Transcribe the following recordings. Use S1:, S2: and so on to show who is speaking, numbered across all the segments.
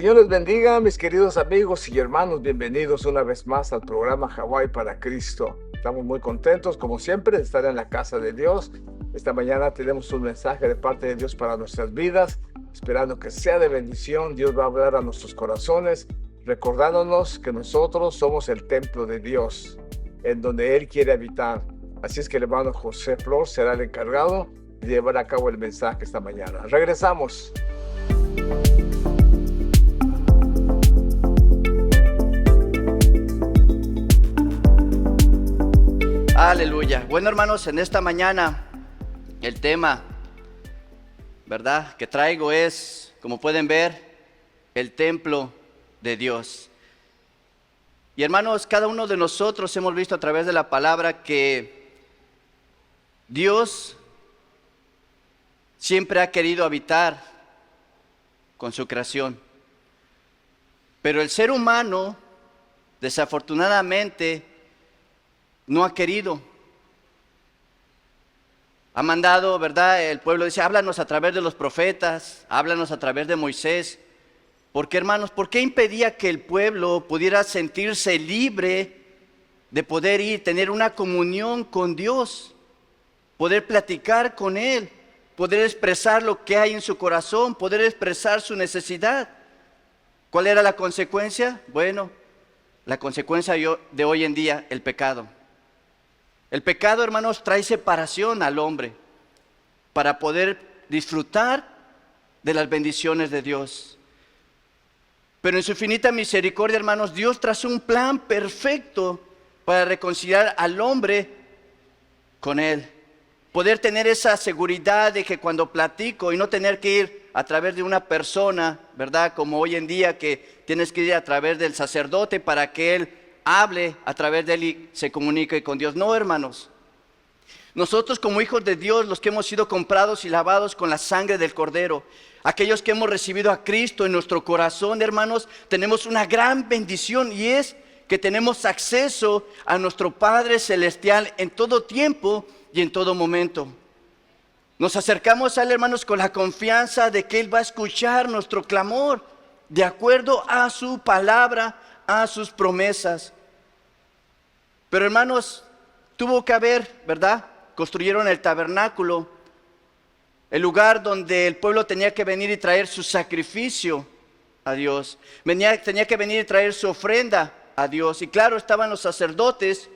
S1: Señor les bendiga, mis queridos amigos y hermanos. Bienvenidos una vez más al programa Hawái para Cristo. Estamos muy contentos, como siempre, de estar en la casa de Dios. Esta mañana tenemos un mensaje de parte de Dios para nuestras vidas, esperando que sea de bendición. Dios va a hablar a nuestros corazones, recordándonos que nosotros somos el templo de Dios, en donde Él quiere habitar. Así es que el hermano José Flor será el encargado de llevar a cabo el mensaje esta mañana. Regresamos.
S2: Aleluya. Bueno, hermanos, en esta mañana el tema, ¿verdad?, que traigo es, como pueden ver, el templo de Dios. Y hermanos, cada uno de nosotros hemos visto a través de la palabra que Dios siempre ha querido habitar con su creación. Pero el ser humano, desafortunadamente, no ha querido. Ha mandado, ¿verdad? El pueblo dice, háblanos a través de los profetas, háblanos a través de Moisés. ¿Por qué, hermanos? ¿Por qué impedía que el pueblo pudiera sentirse libre de poder ir, tener una comunión con Dios, poder platicar con Él, poder expresar lo que hay en su corazón, poder expresar su necesidad? ¿Cuál era la consecuencia? Bueno, la consecuencia de hoy en día, el pecado. El pecado, hermanos, trae separación al hombre para poder disfrutar de las bendiciones de Dios. Pero en su infinita misericordia, hermanos, Dios trazó un plan perfecto para reconciliar al hombre con Él. Poder tener esa seguridad de que cuando platico y no tener que ir a través de una persona, ¿verdad? Como hoy en día que tienes que ir a través del sacerdote para que Él hable a través de Él y se comunique con Dios. No, hermanos. Nosotros como hijos de Dios, los que hemos sido comprados y lavados con la sangre del Cordero, aquellos que hemos recibido a Cristo en nuestro corazón, hermanos, tenemos una gran bendición, y es que tenemos acceso a nuestro Padre Celestial en todo tiempo y en todo momento. Nos acercamos a Él, hermanos, con la confianza de que Él va a escuchar nuestro clamor de acuerdo a su palabra, a sus promesas. Pero, hermanos, tuvo que haber, ¿verdad? Construyeron el tabernáculo, el lugar donde el pueblo tenía que venir y traer su sacrificio a Dios. Tenía que venir y traer su ofrenda a Dios. Y claro, estaban los sacerdotes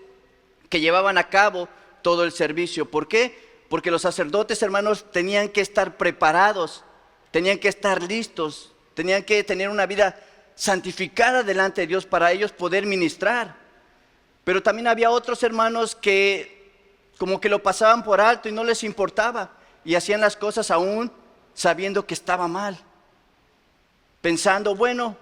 S2: que llevaban a cabo todo el servicio. ¿Por qué? Porque los sacerdotes, hermanos, tenían que estar preparados, tenían que estar listos, tenían que tener una vida santificada delante de Dios para ellos poder ministrar. Pero también había otros hermanos que como que lo pasaban por alto y no les importaba, y hacían las cosas aún sabiendo que estaba mal, pensando, bueno,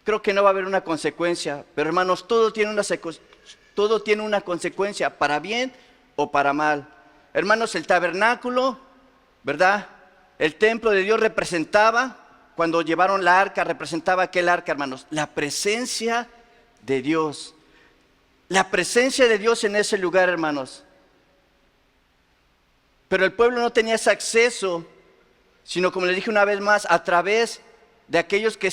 S2: creo que no va a haber una consecuencia. Pero, hermanos, todo tiene una consecuencia, para bien o para mal. Hermanos, el tabernáculo, ¿verdad? El templo de Dios representaba, cuando llevaron la arca, representaba aquel arca, hermanos, la presencia de Dios. La presencia de Dios en ese lugar, hermanos. Pero el pueblo no tenía ese acceso, sino, como les dije una vez más, a través de aquellos que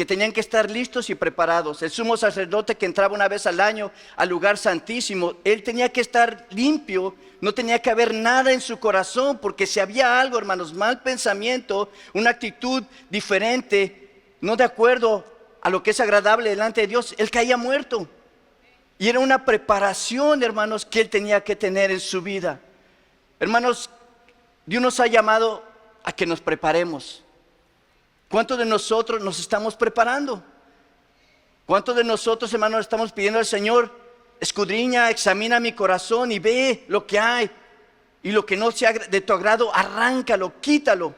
S2: tenían que estar listos y preparados. El sumo sacerdote que entraba una vez al año al lugar santísimo, él tenía que estar limpio, no tenía que haber nada en su corazón, porque si había algo, hermanos, mal pensamiento, una actitud diferente, no de acuerdo a lo que es agradable delante de Dios, él caía muerto. Y era una preparación, hermanos, que él tenía que tener en su vida. Hermanos, Dios nos ha llamado a que nos preparemos. ¿Cuántos de nosotros nos estamos preparando? ¿Cuántos de nosotros, hermanos, estamos pidiendo al Señor, escudriña, examina mi corazón y ve lo que hay, y lo que no sea de tu agrado, arráncalo, quítalo?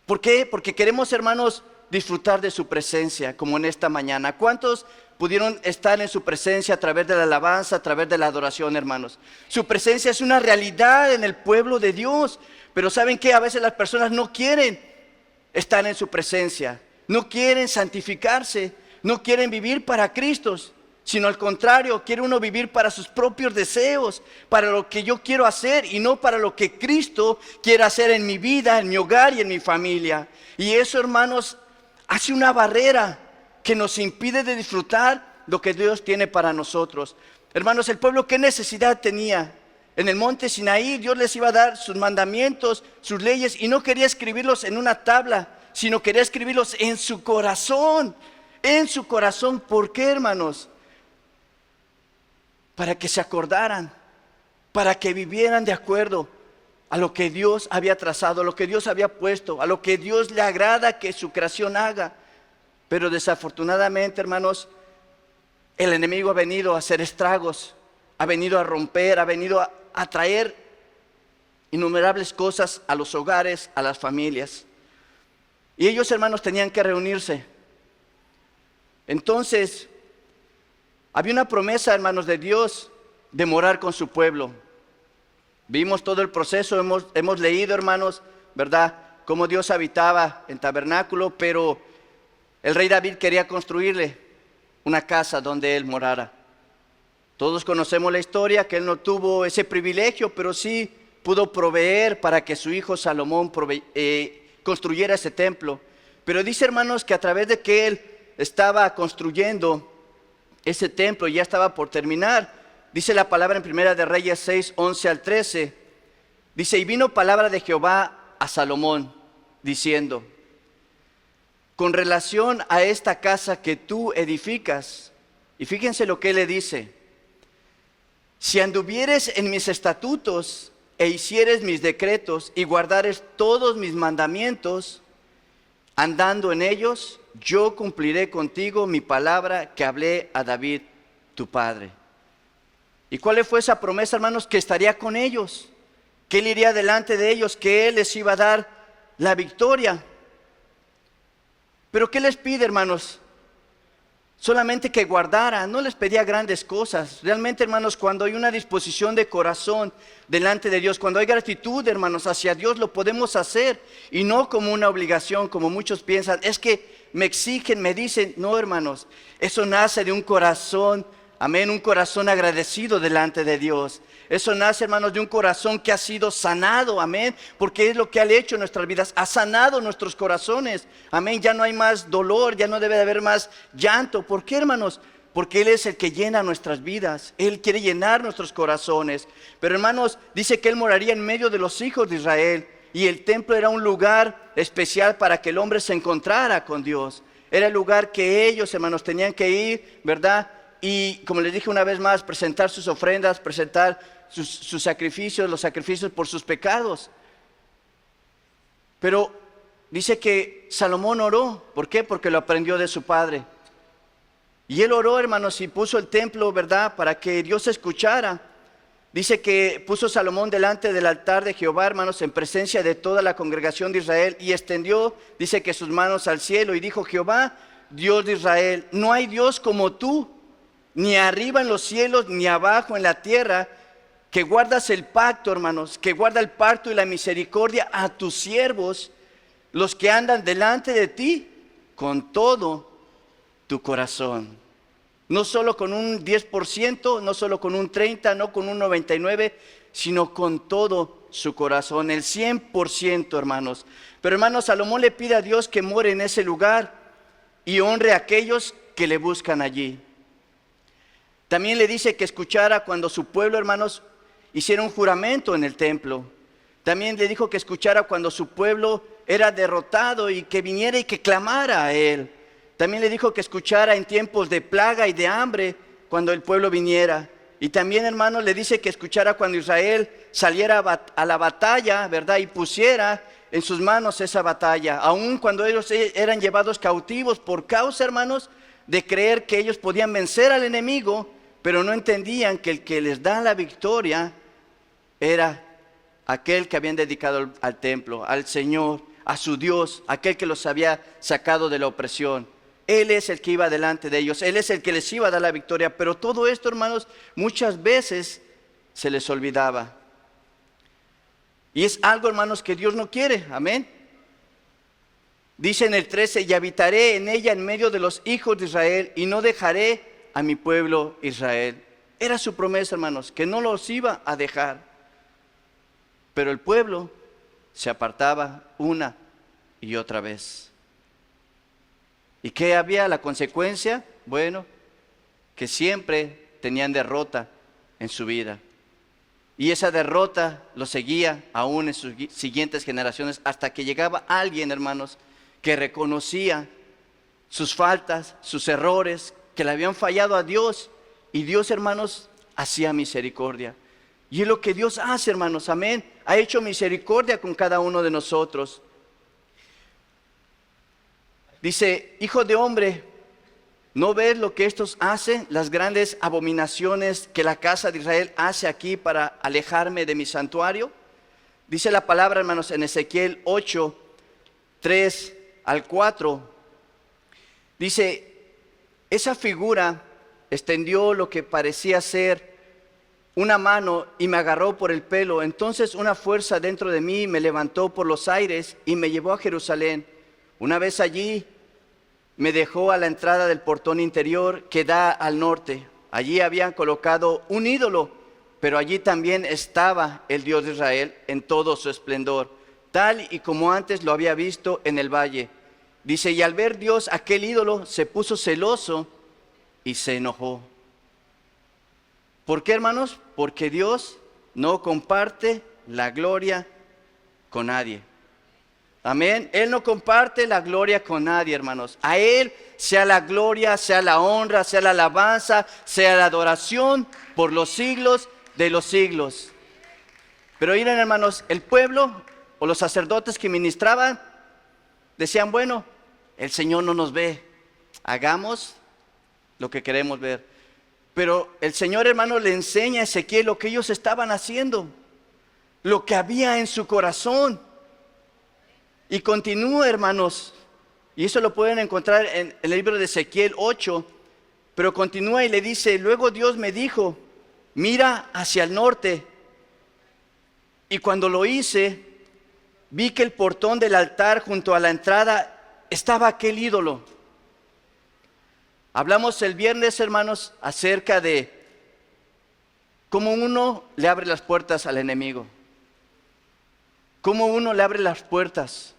S2: ¿Por qué? Porque queremos, hermanos, disfrutar de su presencia, como en esta mañana. ¿Cuántos pudieron estar en su presencia a través de la alabanza, a través de la adoración, hermanos? Su presencia es una realidad en el pueblo de Dios. Pero ¿saben qué? A veces las personas no quieren estar en su presencia, no quieren santificarse, no quieren vivir para Cristo, sino al contrario, quiere uno vivir para sus propios deseos, para lo que yo quiero hacer y no para lo que Cristo quiere hacer en mi vida, en mi hogar y en mi familia. Y eso, hermanos, hace una barrera que nos impide de disfrutar lo que Dios tiene para nosotros. Hermanos, el pueblo, ¿qué necesidad tenía? En el monte Sinaí Dios les iba a dar sus mandamientos, sus leyes, y no quería escribirlos en una tabla, sino quería escribirlos en su corazón. En su corazón. ¿Por qué, hermanos? Para que se acordaran, para que vivieran de acuerdo a lo que Dios había trazado, a lo que Dios había puesto, a lo que Dios le agrada que su creación haga. Pero desafortunadamente, hermanos, el enemigo ha venido a hacer estragos, ha venido a romper, ha venido a traer innumerables cosas a los hogares, a las familias. Y ellos, hermanos, tenían que reunirse. Entonces, había una promesa, hermanos, de Dios de morar con su pueblo. Vimos todo el proceso, hemos leído, hermanos, ¿verdad?, cómo Dios habitaba en tabernáculo, pero el rey David quería construirle una casa donde él morara. Todos conocemos la historia, que él no tuvo ese privilegio, pero sí pudo proveer para que su hijo Salomón construyera ese templo. Pero dice, hermanos, que a través de que él estaba construyendo ese templo, ya estaba por terminar. Dice la palabra en Primera de Reyes 6, 11 al 13. Dice, y vino palabra de Jehová a Salomón, diciendo, con relación a esta casa que tú edificas, y fíjense lo que él le dice, si anduvieres en mis estatutos e hicieres mis decretos y guardares todos mis mandamientos, andando en ellos, yo cumpliré contigo mi palabra que hablé a David, tu padre. ¿Y cuál fue esa promesa, hermanos? Que estaría con ellos, que él iría delante de ellos, que él les iba a dar la victoria. Pero ¿qué les pide, hermanos? Solamente que guardara, no les pedía grandes cosas. Realmente, hermanos, cuando hay una disposición de corazón delante de Dios, cuando hay gratitud, hermanos, hacia Dios, lo podemos hacer. Y no como una obligación, como muchos piensan, es que me exigen, me dicen. No, hermanos, eso nace de un corazón, amén, un corazón agradecido delante de Dios. Eso nace, hermanos, de un corazón que ha sido sanado, amén, porque es lo que ha hecho en nuestras vidas, ha sanado nuestros corazones, amén. Ya no hay más dolor, ya no debe de haber más llanto. ¿Por qué, hermanos? Porque Él es el que llena nuestras vidas, Él quiere llenar nuestros corazones. Pero, hermanos, dice que Él moraría en medio de los hijos de Israel, y el templo era un lugar especial para que el hombre se encontrara con Dios. Era el lugar que ellos, hermanos, tenían que ir, ¿verdad? Y como les dije una vez más, presentar sus ofrendas, presentar sus sacrificios, los sacrificios por sus pecados. Pero dice que Salomón oró. ¿Por qué? Porque lo aprendió de su padre. Y él oró, hermanos, y puso el templo, ¿verdad?, para que Dios escuchara. Dice que puso Salomón delante del altar de Jehová, hermanos, en presencia de toda la congregación de Israel, y extendió, dice que sus manos al cielo, y dijo, Jehová, Dios de Israel, no hay Dios como tú, ni arriba en los cielos, ni abajo en la tierra, que guardas el pacto, hermanos, que guarda el pacto y la misericordia a tus siervos, los que andan delante de ti, con todo tu corazón. No solo con un 10%, no solo con un 30%, no con un 99%, sino con todo su corazón, el 100%, hermanos. Pero, hermanos, Salomón le pide a Dios que more en ese lugar y honre a aquellos que le buscan allí. También le dice que escuchara cuando su pueblo, hermanos, hiciera un juramento en el templo. También le dijo que escuchara cuando su pueblo era derrotado y que viniera y que clamara a él. También le dijo que escuchara en tiempos de plaga y de hambre cuando el pueblo viniera. Y también, hermanos, le dice que escuchara cuando Israel saliera a la batalla, ¿verdad? Y pusiera en sus manos esa batalla. Aun cuando ellos eran llevados cautivos por causa, hermanos, de creer que ellos podían vencer al enemigo, pero no entendían que el que les da la victoria era aquel que habían dedicado al templo, al Señor, a su Dios, aquel que los había sacado de la opresión. Él es el que iba delante de ellos, Él es el que les iba a dar la victoria. Pero todo esto, hermanos, muchas veces se les olvidaba. Y es algo, hermanos, que Dios no quiere, amén. Dice en el 13, y habitaré en ella en medio de los hijos de Israel, y no dejaré a mi pueblo Israel. Era su promesa, hermanos, que no los iba a dejar. Pero el pueblo se apartaba una y otra vez. ¿Y qué había la consecuencia? Bueno, que siempre tenían derrota en su vida. Y esa derrota lo seguía aún en sus siguientes generaciones, hasta que llegaba alguien, hermanos, que reconocía sus faltas, sus errores, que le habían fallado a Dios. Y Dios, hermanos, hacía misericordia. Y es lo que Dios hace, hermanos, amén. Ha hecho misericordia con cada uno de nosotros. Dice, hijo de hombre, ¿no ves lo que estos hacen? Las grandes abominaciones que la casa de Israel hace aquí para alejarme de mi santuario. Dice la palabra, hermanos, en Ezequiel 8, 3 al 4. Dice, esa figura extendió lo que parecía ser una mano y me agarró por el pelo. Entonces una fuerza dentro de mí me levantó por los aires y me llevó a Jerusalén. Una vez allí, me dejó a la entrada del portón interior que da al norte. Allí habían colocado un ídolo, pero allí también estaba el Dios de Israel en todo su esplendor, tal y como antes lo había visto en el valle. Dice, y al ver Dios aquel ídolo, se puso celoso y se enojó. ¿Por qué, hermanos? Porque Dios no comparte la gloria con nadie. Amén. Él no comparte la gloria con nadie, hermanos. A Él sea la gloria, sea la honra, sea la alabanza, sea la adoración por los siglos de los siglos. Pero miren, hermanos, el pueblo o los sacerdotes que ministraban decían, bueno, el Señor no nos ve, hagamos lo que queremos ver. Pero el Señor, hermano, le enseña a Ezequiel lo que ellos estaban haciendo, lo que había en su corazón. Y continúa, hermanos, y eso lo pueden encontrar en el libro de Ezequiel 8, pero continúa y le dice, luego Dios me dijo, mira hacia el norte. Y cuando lo hice, vi que el portón del altar junto a la entrada estaba aquel ídolo. Hablamos el viernes, hermanos, acerca de cómo uno le abre las puertas al enemigo. Cómo uno le abre las puertas.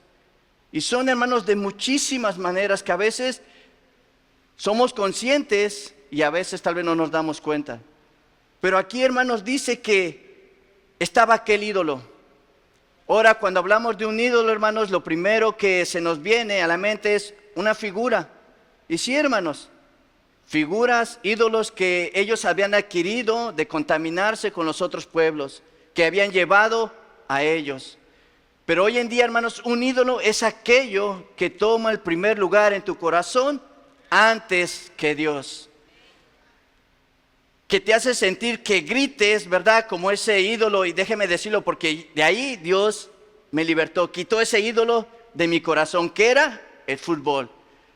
S2: Y son, hermanos, de muchísimas maneras que a veces somos conscientes y a veces tal vez no nos damos cuenta. Pero aquí, hermanos, dice que estaba aquel ídolo. Ahora, cuando hablamos de un ídolo, hermanos, lo primero que se nos viene a la mente es una figura. Y sí, hermanos, figuras, ídolos que ellos habían adquirido de contaminarse con los otros pueblos, que habían llevado a ellos. Pero hoy en día, hermanos, un ídolo es aquello que toma el primer lugar en tu corazón antes que Dios. Que te hace sentir que grites, ¿verdad? Como ese ídolo, y déjeme decirlo porque de ahí Dios me libertó. Quitó ese ídolo de mi corazón, que era el fútbol.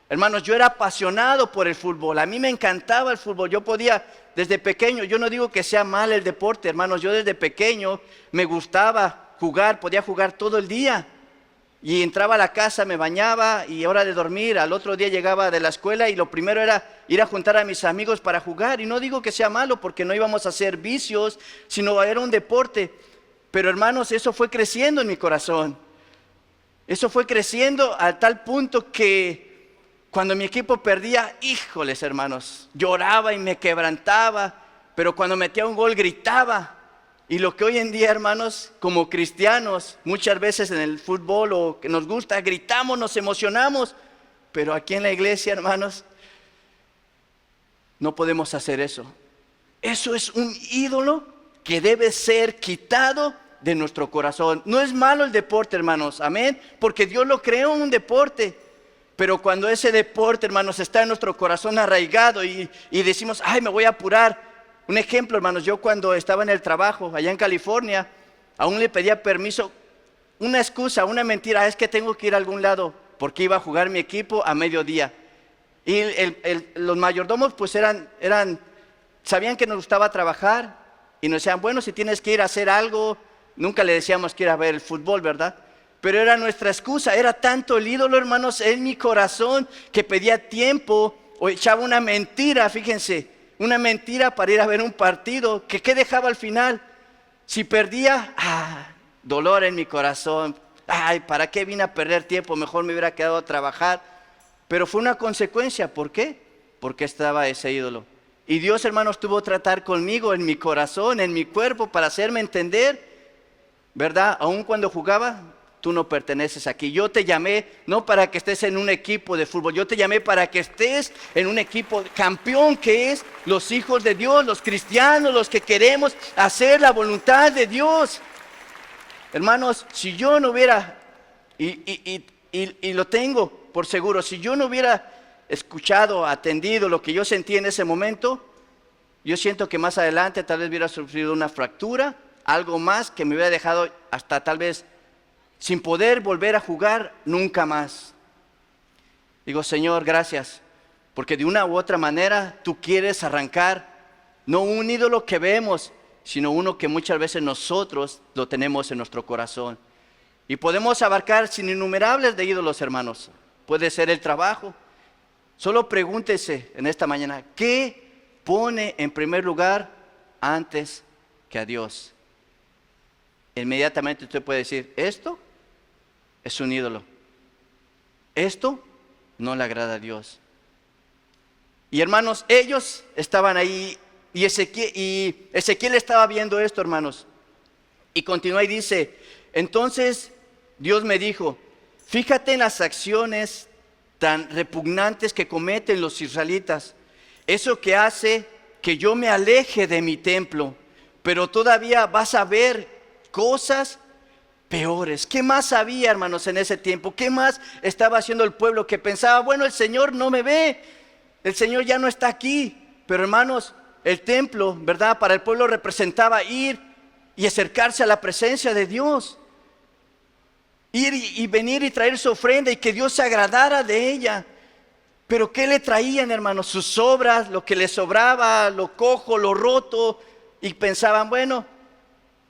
S2: Hermanos, yo era apasionado por el fútbol. A mí me encantaba el fútbol. Yo podía, desde pequeño, yo no digo que sea mal el deporte, hermanos. Yo desde pequeño me gustaba jugar, podía jugar todo el día. Y entraba a la casa, me bañaba y hora de dormir. Al otro día llegaba de la escuela y lo primero era ir a juntar a mis amigos para jugar. Y no digo que sea malo porque no íbamos a hacer vicios, sino era un deporte. Pero hermanos, eso fue creciendo en mi corazón. Eso fue creciendo a tal punto que cuando mi equipo perdía, híjoles, hermanos, lloraba y me quebrantaba. Pero cuando metía un gol gritaba. Y lo que hoy en día, hermanos, como cristianos, muchas veces en el fútbol o que nos gusta, gritamos, nos emocionamos, pero aquí en la iglesia, hermanos, no podemos hacer eso. Eso es un ídolo que debe ser quitado de nuestro corazón. No es malo el deporte, hermanos, amén, porque Dios lo creó un deporte, pero cuando ese deporte, hermanos, está en nuestro corazón arraigado y decimos, ay, me voy a apurar. Un ejemplo, hermanos, yo cuando estaba en el trabajo allá en California, aún le pedía permiso, una excusa, una mentira, es que tengo que ir a algún lado, porque iba a jugar mi equipo a mediodía. Y los mayordomos pues sabían que nos gustaba trabajar, y nos decían, bueno, si tienes que ir a hacer algo, nunca le decíamos que ir a ver el fútbol, ¿verdad? Pero era nuestra excusa, era tanto el ídolo, hermanos, en mi corazón, que pedía tiempo, o echaba una mentira, fíjense, una mentira para ir a ver un partido, que ¿qué dejaba al final? Si perdía, dolor en mi corazón. Ay, ¿para qué vine a perder tiempo? Mejor me hubiera quedado a trabajar. Pero fue una consecuencia. ¿Por qué? Porque estaba ese ídolo. Y Dios, hermanos, tuvo que tratar conmigo en mi corazón, en mi cuerpo, para hacerme entender, ¿verdad? Aun cuando jugaba, tú no perteneces aquí. Yo te llamé no para que estés en un equipo de fútbol, yo te llamé para que estés en un equipo campeón, que es los hijos de Dios, los cristianos, los que queremos hacer la voluntad de Dios. Hermanos, si yo no hubiera, y lo tengo por seguro, si yo no hubiera escuchado, atendido lo que yo sentí en ese momento, yo siento que más adelante tal vez hubiera sufrido una fractura, algo más que me hubiera dejado hasta tal vez sin poder volver a jugar nunca más. Digo, Señor, gracias, porque de una u otra manera tú quieres arrancar no un ídolo que vemos, sino uno que muchas veces nosotros lo tenemos en nuestro corazón. Y podemos abarcar sin innumerables de ídolos, hermanos. Puede ser el trabajo. Solo pregúntese en esta mañana, ¿qué pone en primer lugar antes que a Dios? Inmediatamente usted puede decir, esto es un ídolo. Esto no le agrada a Dios. Y hermanos, ellos estaban ahí y Ezequiel estaba viendo esto, hermanos. Y continúa y dice, entonces Dios me dijo, fíjate en las acciones tan repugnantes que cometen los israelitas. Eso que hace que yo me aleje de mi templo, pero todavía vas a ver cosas peores. ¿Qué más había, hermanos, en ese tiempo? ¿Qué más estaba haciendo el pueblo que pensaba, bueno, el Señor no me ve, el Señor ya no está aquí? Pero hermanos, el templo, ¿verdad? Para el pueblo representaba ir y acercarse a la presencia de Dios. Ir y venir y traer su ofrenda y que Dios se agradara de ella. Pero ¿qué le traían, hermanos? Sus sobras, lo que les sobraba, lo cojo, lo roto. Y pensaban, bueno,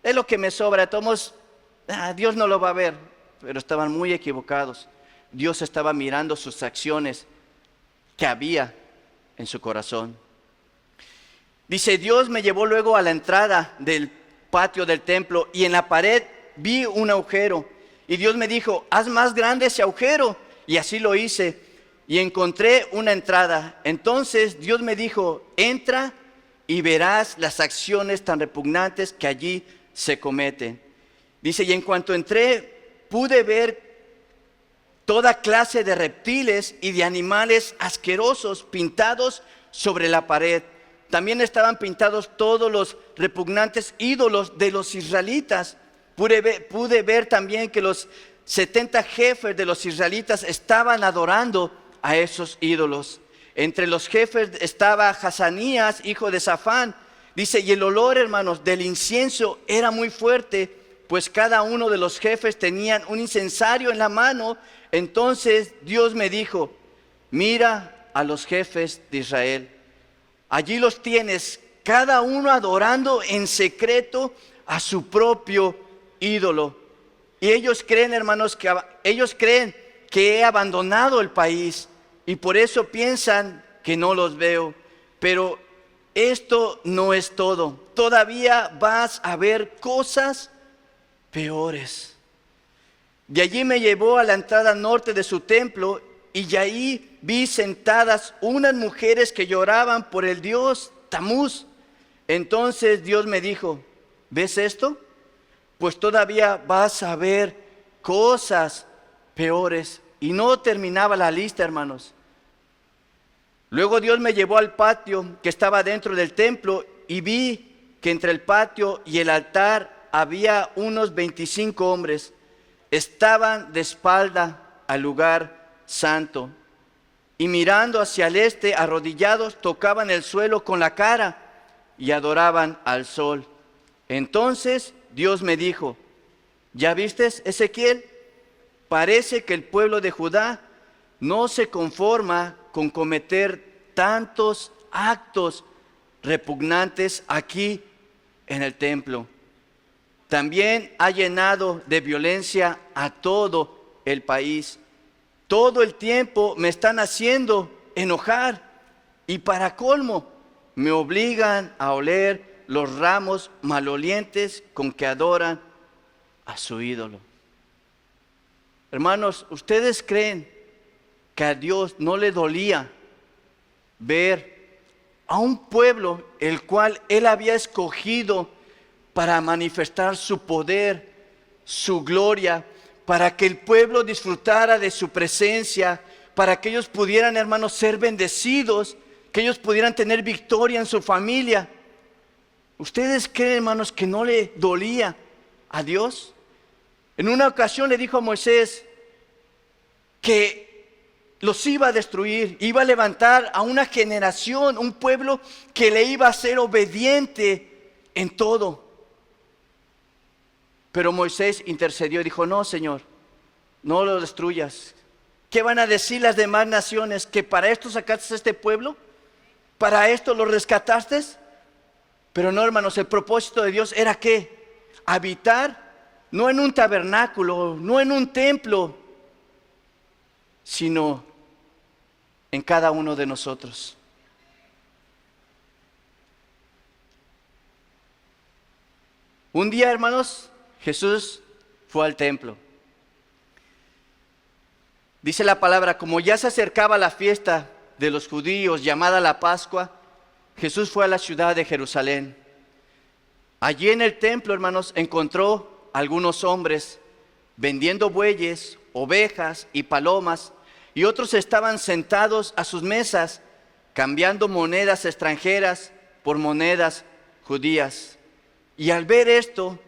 S2: es lo que me sobra, todos, Dios no lo va a ver. Pero estaban muy equivocados. Dios estaba mirando sus acciones que había en su corazón. Dice, Dios me llevó luego a la entrada del patio del templo y en la pared vi un agujero. Y Dios me dijo, haz más grande ese agujero. Y así lo hice y encontré una entrada. Entonces Dios me dijo, entra y verás las acciones tan repugnantes que allí se cometen. Dice, y en cuanto entré, pude ver toda clase de reptiles y de animales asquerosos pintados sobre la pared. También estaban pintados todos los repugnantes ídolos de los israelitas. Pude ver también que los 70 jefes de los israelitas estaban adorando a esos ídolos. Entre los jefes estaba Hazanías, hijo de Safán. Dice, y el olor, hermanos, del incienso era muy fuerte, pues cada uno de los jefes tenían un incensario en la mano. Entonces Dios me dijo, mira a los jefes de Israel. Allí los tienes, cada uno adorando en secreto a su propio ídolo. Y ellos creen, hermanos, que he abandonado el país y por eso piensan que no los veo. Pero esto no es todo. Todavía vas a ver cosas peores. De allí me llevó a la entrada norte de su templo y ahí vi sentadas unas mujeres que lloraban por el dios Tamuz. Entonces Dios me dijo, ¿ves esto? Pues todavía vas a ver cosas peores. Y no terminaba la lista, hermanos. Luego Dios me llevó al patio que estaba dentro del templo y vi que entre el patio y el altar había unos 25 hombres. Estaban de espalda al lugar santo y mirando hacia el este, arrodillados, tocaban el suelo con la cara y adoraban al sol. Entonces Dios me dijo, ¿ya vistes, Ezequiel? Parece que el pueblo de Judá no se conforma con cometer tantos actos repugnantes aquí en el templo. También ha llenado de violencia a todo el país. Todo el tiempo me están haciendo enojar. Y para colmo, me obligan a oler los ramos malolientes con que adoran a su ídolo. Hermanos, ¿ustedes creen que a Dios no le dolía ver a un pueblo el cual Él había escogido para manifestar su poder, su gloria, para que el pueblo disfrutara de su presencia, para que ellos pudieran, hermanos, ser bendecidos, que ellos pudieran tener victoria en su familia? ¿Ustedes creen, hermanos, que no le dolía a Dios? En una ocasión le dijo a Moisés que los iba a destruir, iba a levantar a una generación, un pueblo que le iba a ser obediente en todo. Pero Moisés intercedió y dijo: no, Señor, no lo destruyas. ¿Qué van a decir las demás naciones? ¿Que para esto sacaste a este pueblo? ¿Para esto lo rescataste? Pero no, hermanos, el propósito de Dios era ¿qué? Habitar no en un tabernáculo, no en un templo, sino en cada uno de nosotros. Un día, hermanos, Jesús fue al templo. Dice la palabra, como ya se acercaba la fiesta de los judíos llamada la Pascua, Jesús fue a la ciudad de Jerusalén. Allí en el templo, hermanos, encontró algunos hombres vendiendo bueyes, ovejas y palomas, y otros estaban sentados a sus mesas, cambiando monedas extranjeras por monedas judías. Y al ver esto,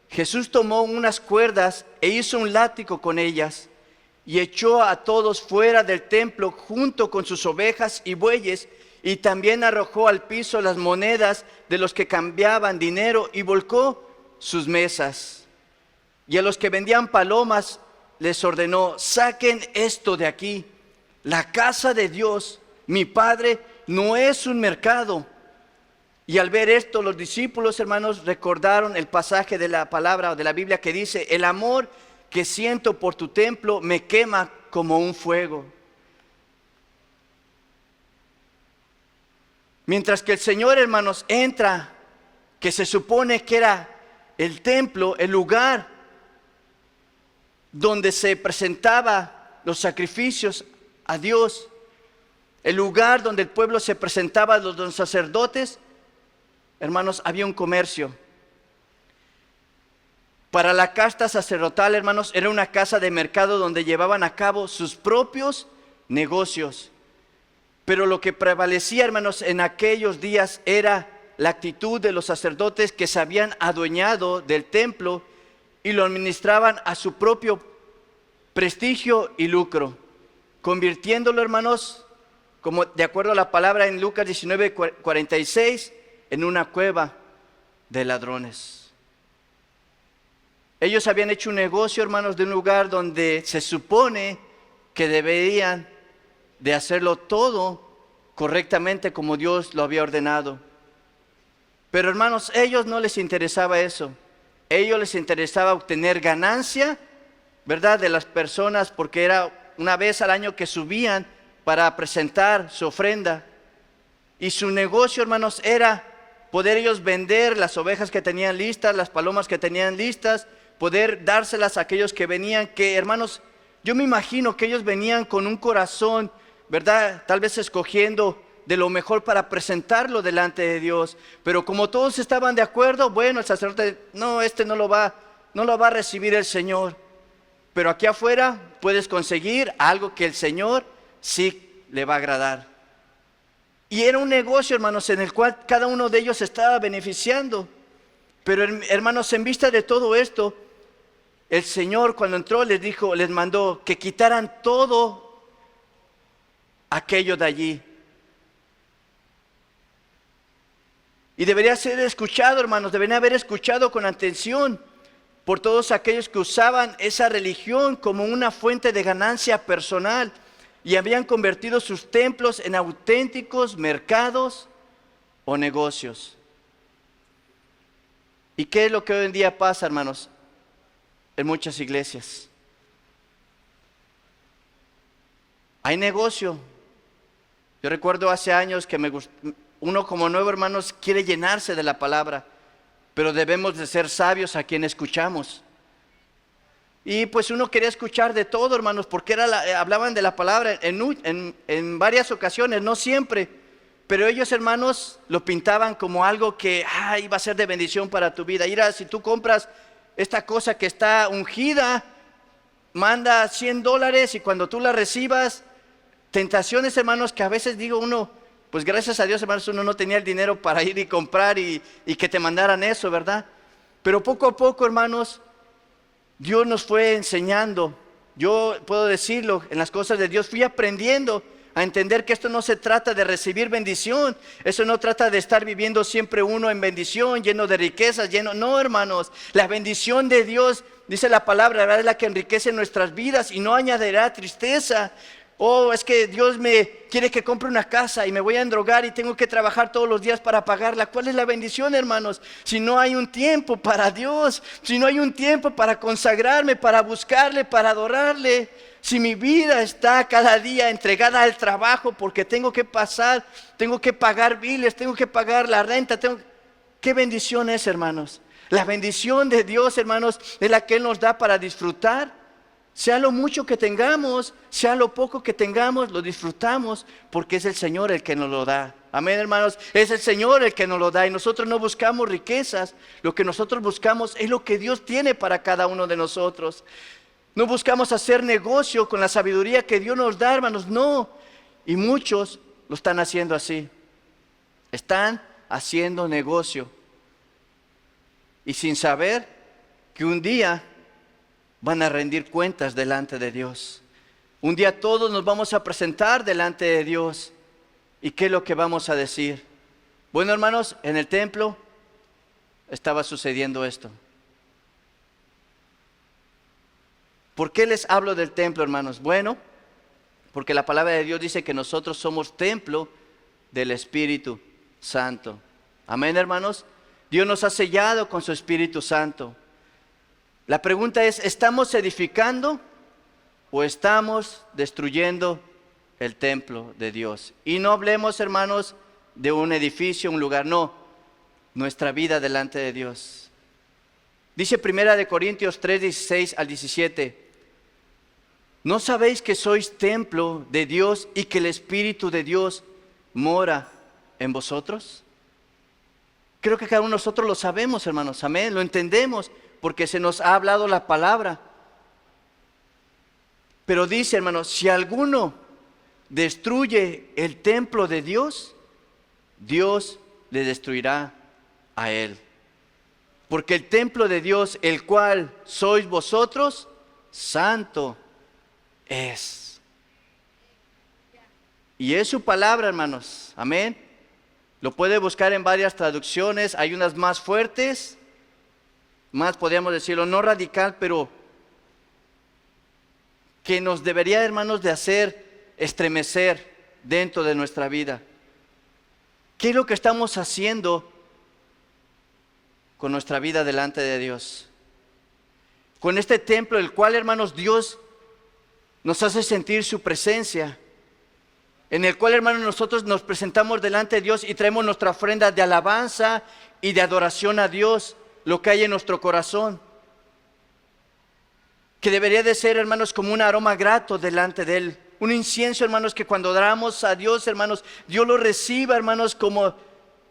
S2: Jesús tomó unas cuerdas e hizo un látigo con ellas, y echó a todos fuera del templo junto con sus ovejas y bueyes, y también arrojó al piso las monedas de los que cambiaban dinero y volcó sus mesas. Y a los que vendían palomas les ordenó: saquen esto de aquí. La casa de Dios, mi Padre, no es un mercado. Y al ver esto, los discípulos, hermanos, recordaron el pasaje de la palabra o de la Biblia que dice: el amor que siento por tu templo me quema como un fuego. Mientras que el Señor, hermanos, entra, que se supone que era el templo, el lugar donde se presentaban los sacrificios a Dios, el lugar donde el pueblo se presentaba a los sacerdotes, hermanos, había un comercio. Para la casta sacerdotal, hermanos, era una casa de mercado donde llevaban a cabo sus propios negocios. Pero lo que prevalecía, hermanos, en aquellos días era la actitud de los sacerdotes que se habían adueñado del templo y lo administraban a su propio prestigio y lucro, convirtiéndolo, hermanos, como de acuerdo a la palabra en Lucas 19:46, en una cueva de ladrones. Ellos habían hecho un negocio, hermanos, de un lugar donde se supone que deberían de hacerlo todo correctamente como Dios lo había ordenado. Pero, hermanos, a ellos no les interesaba eso. A ellos les interesaba obtener ganancia, ¿verdad?, de las personas, porque era una vez al año que subían para presentar su ofrenda. Y su negocio, hermanos, era poder ellos vender las ovejas que tenían listas, las palomas que tenían listas, poder dárselas a aquellos que venían, que, hermanos, yo me imagino que ellos venían con un corazón, ¿verdad?, tal vez escogiendo de lo mejor para presentarlo delante de Dios. Pero como todos estaban de acuerdo, bueno, el sacerdote, no, no lo va a recibir el Señor. Pero aquí afuera puedes conseguir algo que el Señor sí le va a agradar. Y era un negocio, hermanos, en el cual cada uno de ellos estaba beneficiando. Pero, hermanos, en vista de todo esto, el Señor, cuando entró, les mandó que quitaran todo aquello de allí. Y debería ser escuchado, hermanos, deberían haber escuchado con atención por todos aquellos que usaban esa religión como una fuente de ganancia personal y habían convertido sus templos en auténticos mercados o negocios. ¿Y qué es lo que hoy en día pasa, hermanos, en muchas iglesias? Hay negocio. Yo recuerdo hace años que uno como nuevo, hermanos, quiere llenarse de la palabra, pero debemos de ser sabios a quien escuchamos. Y pues uno quería escuchar de todo, hermanos, porque hablaban de la palabra en varias ocasiones, no siempre. Pero ellos, hermanos, lo pintaban como algo que iba a ser de bendición para tu vida. Mira, si tú compras esta cosa que está ungida, manda $100 y cuando tú la recibas, tentaciones, hermanos, que a veces digo uno, pues gracias a Dios, hermanos, uno no tenía el dinero para ir y comprar y que te mandaran eso, ¿verdad? Pero poco a poco, hermanos, Dios nos fue enseñando. Yo puedo decirlo, en las cosas de Dios fui aprendiendo a entender que esto no se trata de recibir bendición. Eso no trata de estar viviendo siempre uno en bendición, lleno de riquezas, no, hermanos. La bendición de Dios, dice la palabra, ¿verdad?, es la que enriquece nuestras vidas y no añadirá tristeza. Oh, es que Dios me quiere que compre una casa y me voy a endrogar y tengo que trabajar todos los días para pagarla. ¿Cuál es la bendición, hermanos? Si no hay un tiempo para Dios, si no hay un tiempo para consagrarme, para buscarle, para adorarle. Si mi vida está cada día entregada al trabajo porque tengo que pagar biles, tengo que pagar la renta. ¿Qué bendición es, hermanos? La bendición de Dios, hermanos, es la que Él nos da para disfrutar. Sea lo mucho que tengamos, sea lo poco que tengamos, lo disfrutamos porque es el Señor el que nos lo da. Amén, hermanos, es el Señor el que nos lo da y nosotros no buscamos riquezas. Lo que nosotros buscamos es lo que Dios tiene para cada uno de nosotros. No buscamos hacer negocio con la sabiduría que Dios nos da, hermanos, no. Y muchos lo están haciendo así. Están haciendo negocio y sin saber que un día van a rendir cuentas delante de Dios. Un día todos nos vamos a presentar delante de Dios. ¿Y qué es lo que vamos a decir? Bueno, hermanos, en el templo estaba sucediendo esto. ¿Por qué les hablo del templo, hermanos? Bueno, porque la palabra de Dios dice que nosotros somos templo del Espíritu Santo. Amén, hermanos. Dios nos ha sellado con su Espíritu Santo. La pregunta es, ¿estamos edificando o estamos destruyendo el templo de Dios? Y no hablemos, hermanos, de un edificio, un lugar, no, nuestra vida delante de Dios. Dice 1 Corintios 3, 16 al 17, ¿no sabéis que sois templo de Dios y que el Espíritu de Dios mora en vosotros? Creo que cada uno de nosotros lo sabemos, hermanos, amén, lo entendemos, porque se nos ha hablado la palabra. Pero dice, hermanos, si alguno destruye el templo de Dios, Dios le destruirá a él. Porque el templo de Dios, el cual sois vosotros, santo es. Y es su palabra, hermanos, amén. Lo puede buscar en varias traducciones, hay unas más fuertes, más podríamos decirlo, no radical, pero que nos debería, hermanos, de hacer estremecer dentro de nuestra vida. ¿Qué es lo que estamos haciendo con nuestra vida delante de Dios? Con este templo, el cual, hermanos, Dios nos hace sentir su presencia, en el cual, hermanos, nosotros nos presentamos delante de Dios y traemos nuestra ofrenda de alabanza y de adoración a Dios, lo que hay en nuestro corazón, que debería de ser, hermanos, como un aroma grato delante de Él, un incienso, hermanos, que cuando adoramos a Dios, hermanos, Dios lo reciba, hermanos, como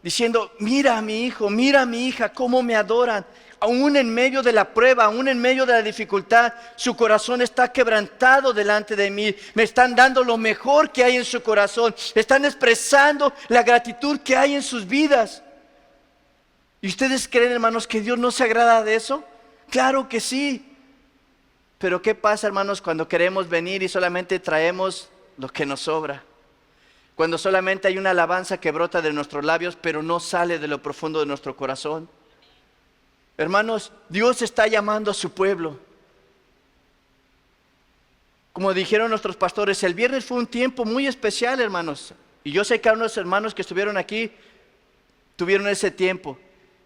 S2: diciendo, mira a mi hijo, mira a mi hija, cómo me adoran. Aún en medio de la prueba, aún en medio de la dificultad, su corazón está quebrantado delante de mí. Me están dando lo mejor que hay en su corazón, están expresando la gratitud que hay en sus vidas. ¿Y ustedes creen, hermanos, que Dios no se agrada de eso? Claro que sí. Pero ¿qué pasa, hermanos, cuando queremos venir y solamente traemos lo que nos sobra? Cuando solamente hay una alabanza que brota de nuestros labios, pero no sale de lo profundo de nuestro corazón. Hermanos, Dios está llamando a su pueblo. Como dijeron nuestros pastores, el viernes fue un tiempo muy especial, hermanos. Y yo sé que algunos hermanos que estuvieron aquí tuvieron ese tiempo.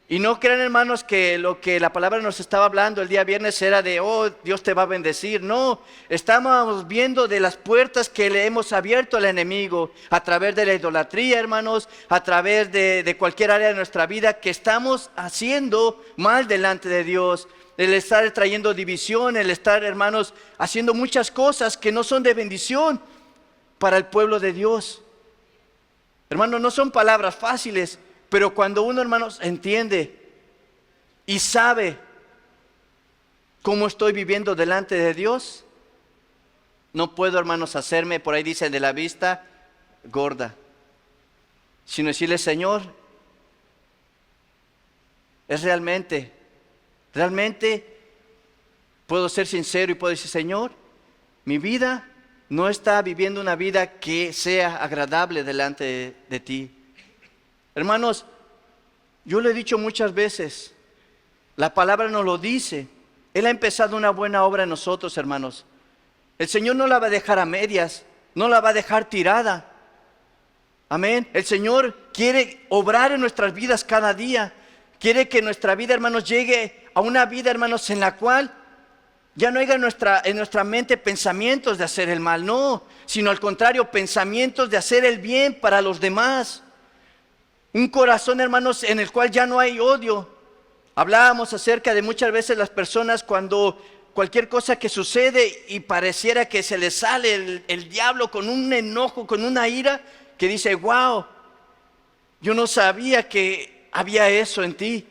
S2: Y no crean, hermanos, que lo que la palabra nos estaba hablando el día viernes era de, oh, Dios te va a bendecir. No, estábamos viendo de las puertas que le hemos abierto al enemigo a través de la idolatría, hermanos, a través de cualquier área de nuestra vida que estamos haciendo mal delante de Dios. El estar trayendo división, el estar, hermanos, haciendo muchas cosas que no son de bendición para el pueblo de Dios. Hermanos, no son palabras fáciles. Pero cuando uno, hermanos, entiende y sabe cómo estoy viviendo delante de Dios, no puedo, hermanos, hacerme, por ahí dicen, de la vista gorda, sino decirle, Señor, es realmente puedo ser sincero y puedo decir, Señor, mi vida no está viviendo una vida que sea agradable delante de ti. Hermanos, yo lo he dicho muchas veces, la palabra nos lo dice. Él ha empezado una buena obra en nosotros, hermanos. El Señor no la va a dejar a medias, no la va a dejar tirada. Amén. El Señor quiere obrar en nuestras vidas cada día. Quiere que nuestra vida, hermanos, llegue a una vida, hermanos, en la cual ya no haya en nuestra mente pensamientos de hacer el mal, no, sino al contrario, pensamientos de hacer el bien para los demás. Un corazón, hermanos, en el cual ya no hay odio. Hablábamos acerca de muchas veces las personas cuando cualquier cosa que sucede y pareciera que se les sale el diablo con un enojo, con una ira, que dice, wow, yo no sabía que había eso en ti.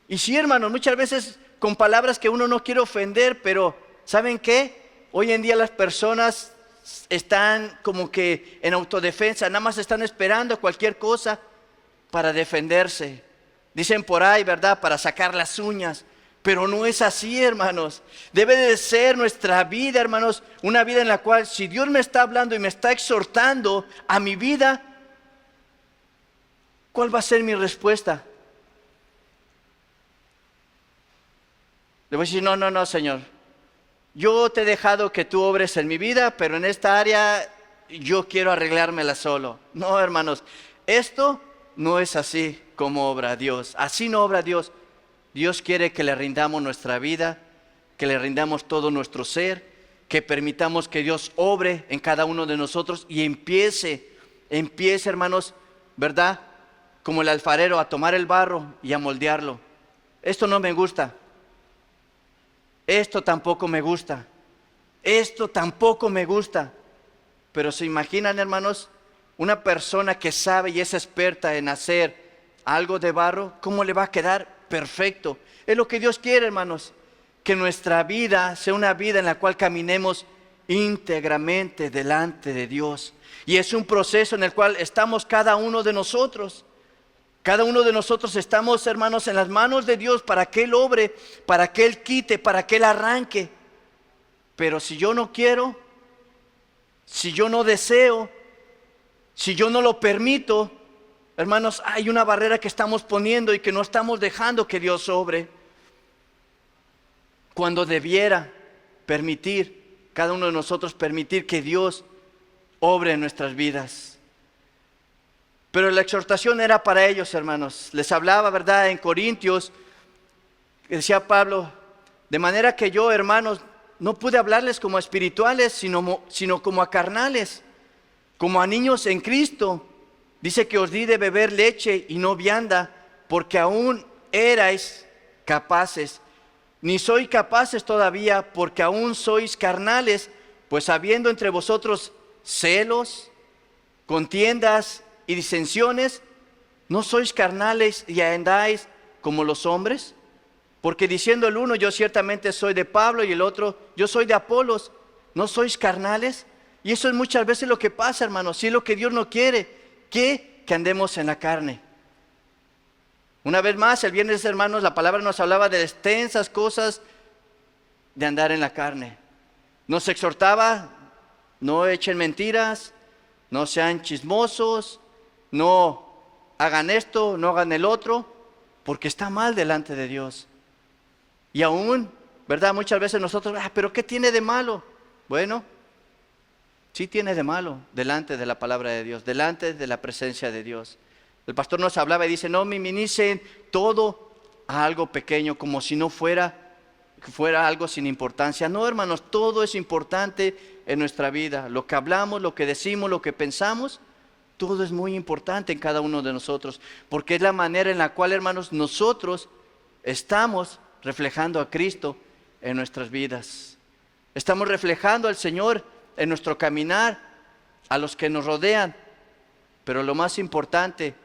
S2: Y sí, hermanos, muchas veces con palabras que uno no quiere ofender, pero ¿saben qué? Hoy en día las personas están como que en autodefensa, nada más están esperando cualquier cosa para defenderse. Dicen por ahí, ¿verdad? Para sacar las uñas. Pero no es así, hermanos. Debe de ser nuestra vida, hermanos, una vida en la cual si Dios me está hablando y me está exhortando a mi vida, ¿cuál va a ser mi respuesta? Le voy a decir, no, Señor. Yo te he dejado que tú obres en mi vida, pero en esta área yo quiero arreglármela solo. No, hermanos, esto no es así como obra Dios. Así no obra Dios. Dios quiere que le rindamos nuestra vida, que le rindamos todo nuestro ser, que permitamos que Dios obre en cada uno de nosotros y empiece, hermanos, ¿verdad? Como el alfarero a tomar el barro y a moldearlo. Esto no me gusta. Esto tampoco me gusta. Esto tampoco me gusta. Pero se imaginan, hermanos, una persona que sabe y es experta en hacer algo de barro, ¿cómo le va a quedar? Perfecto. Es lo que Dios quiere, hermanos, que nuestra vida sea una vida en la cual caminemos íntegramente delante de Dios. Y es un proceso en el cual estamos cada uno de nosotros. Cada uno de nosotros estamos, hermanos, en las manos de Dios para que Él obre, para que Él quite, para que Él arranque. Pero si yo no quiero, si yo no deseo, si yo no lo permito, hermanos, hay una barrera que estamos poniendo y que no estamos dejando que Dios obre. Cuando debiera permitir, cada uno de nosotros permitir que Dios obre en nuestras vidas. Pero la exhortación era para ellos, hermanos. Les hablaba, ¿verdad? En Corintios, decía Pablo, de manera que yo, hermanos, no pude hablarles como a espirituales, sino como a carnales, como a niños en Cristo. Dice que os di de beber leche y no vianda, porque aún erais capaces. Ni sois capaces todavía, porque aún sois carnales, pues habiendo entre vosotros celos, contiendas y disensiones, ¿no sois carnales y andáis como los hombres? Porque diciendo el uno, yo ciertamente soy de Pablo, y el otro, yo soy de Apolos, ¿no sois carnales? Y eso es muchas veces lo que pasa, hermanos, si es lo que Dios no quiere, que andemos en la carne. Una vez más, el viernes, hermanos, la palabra nos hablaba de extensas cosas de andar en la carne. Nos exhortaba, no echen mentiras, no sean chismosos, no hagan esto, no hagan el otro, porque está mal delante de Dios. Y aún, ¿verdad? Muchas veces nosotros, pero ¿qué tiene de malo? Bueno, sí tiene de malo delante de la palabra de Dios, delante de la presencia de Dios. El pastor nos hablaba y dice, no minimicen todo a algo pequeño, como si no fuera algo sin importancia. No, hermanos, todo es importante en nuestra vida. Lo que hablamos, lo que decimos, lo que pensamos, todo es muy importante en cada uno de nosotros, porque es la manera en la cual, hermanos, nosotros estamos reflejando a Cristo en nuestras vidas. Estamos reflejando al Señor en nuestro caminar, a los que nos rodean, pero lo más importante,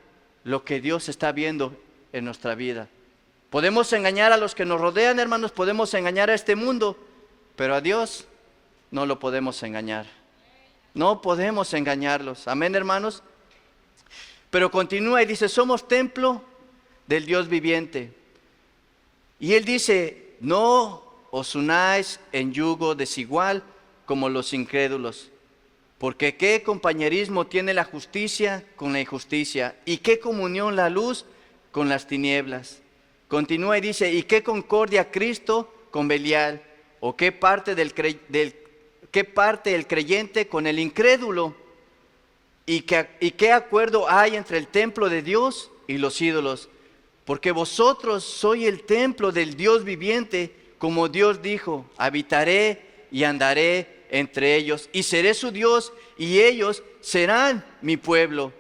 S2: lo que Dios está viendo en nuestra vida. Podemos engañar a los que nos rodean, hermanos, podemos engañar a este mundo, pero a Dios no lo podemos engañar. No podemos engañarlos. Amén, hermanos. Pero continúa y dice, somos templo del Dios viviente. Y Él dice, no os unáis en yugo desigual como los incrédulos. Porque qué compañerismo tiene la justicia con la injusticia, y qué comunión la luz con las tinieblas. Continúa y dice, y qué concordia Cristo con Belial, o qué parte el creyente con el incrédulo, y qué acuerdo hay entre el templo de Dios y los ídolos. Porque vosotros sois el templo del Dios viviente, como Dios dijo, habitaré y andaré entre ellos, y seré su Dios, y ellos serán mi pueblo.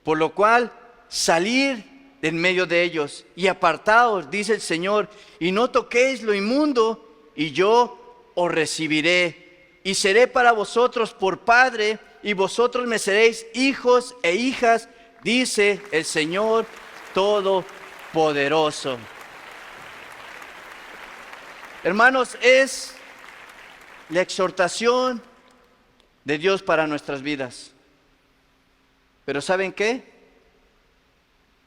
S2: Por lo cual, salir de en medio de ellos, y apartaos, dice el Señor, y no toquéis lo inmundo, y yo os recibiré, y seré para vosotros por Padre, y vosotros me seréis hijos e hijas, dice el Señor Todopoderoso. Hermanos, es la exhortación de Dios para nuestras vidas. Pero ¿saben qué?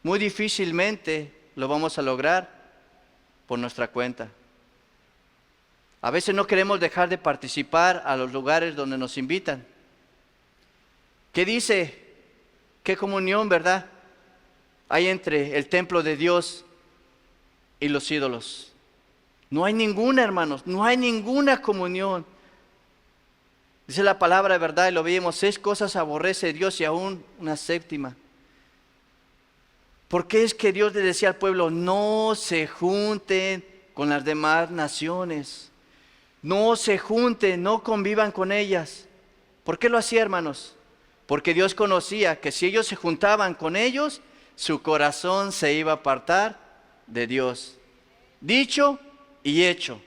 S2: Muy difícilmente lo vamos a lograr por nuestra cuenta. A veces no queremos dejar de participar a los lugares donde nos invitan. ¿Qué dice? ¿Qué comunión, verdad, hay entre el templo de Dios y los ídolos? No hay ninguna, hermanos, no hay ninguna comunión. Dice la palabra de verdad, y lo vimos, 6 cosas aborrece Dios y aún una séptima. ¿Por qué es que Dios le decía al pueblo, no se junten con las demás naciones? No se junten, no convivan con ellas. ¿Por qué lo hacía, hermanos? Porque Dios conocía que si ellos se juntaban con ellos, su corazón se iba a apartar de Dios. Dicho y hecho.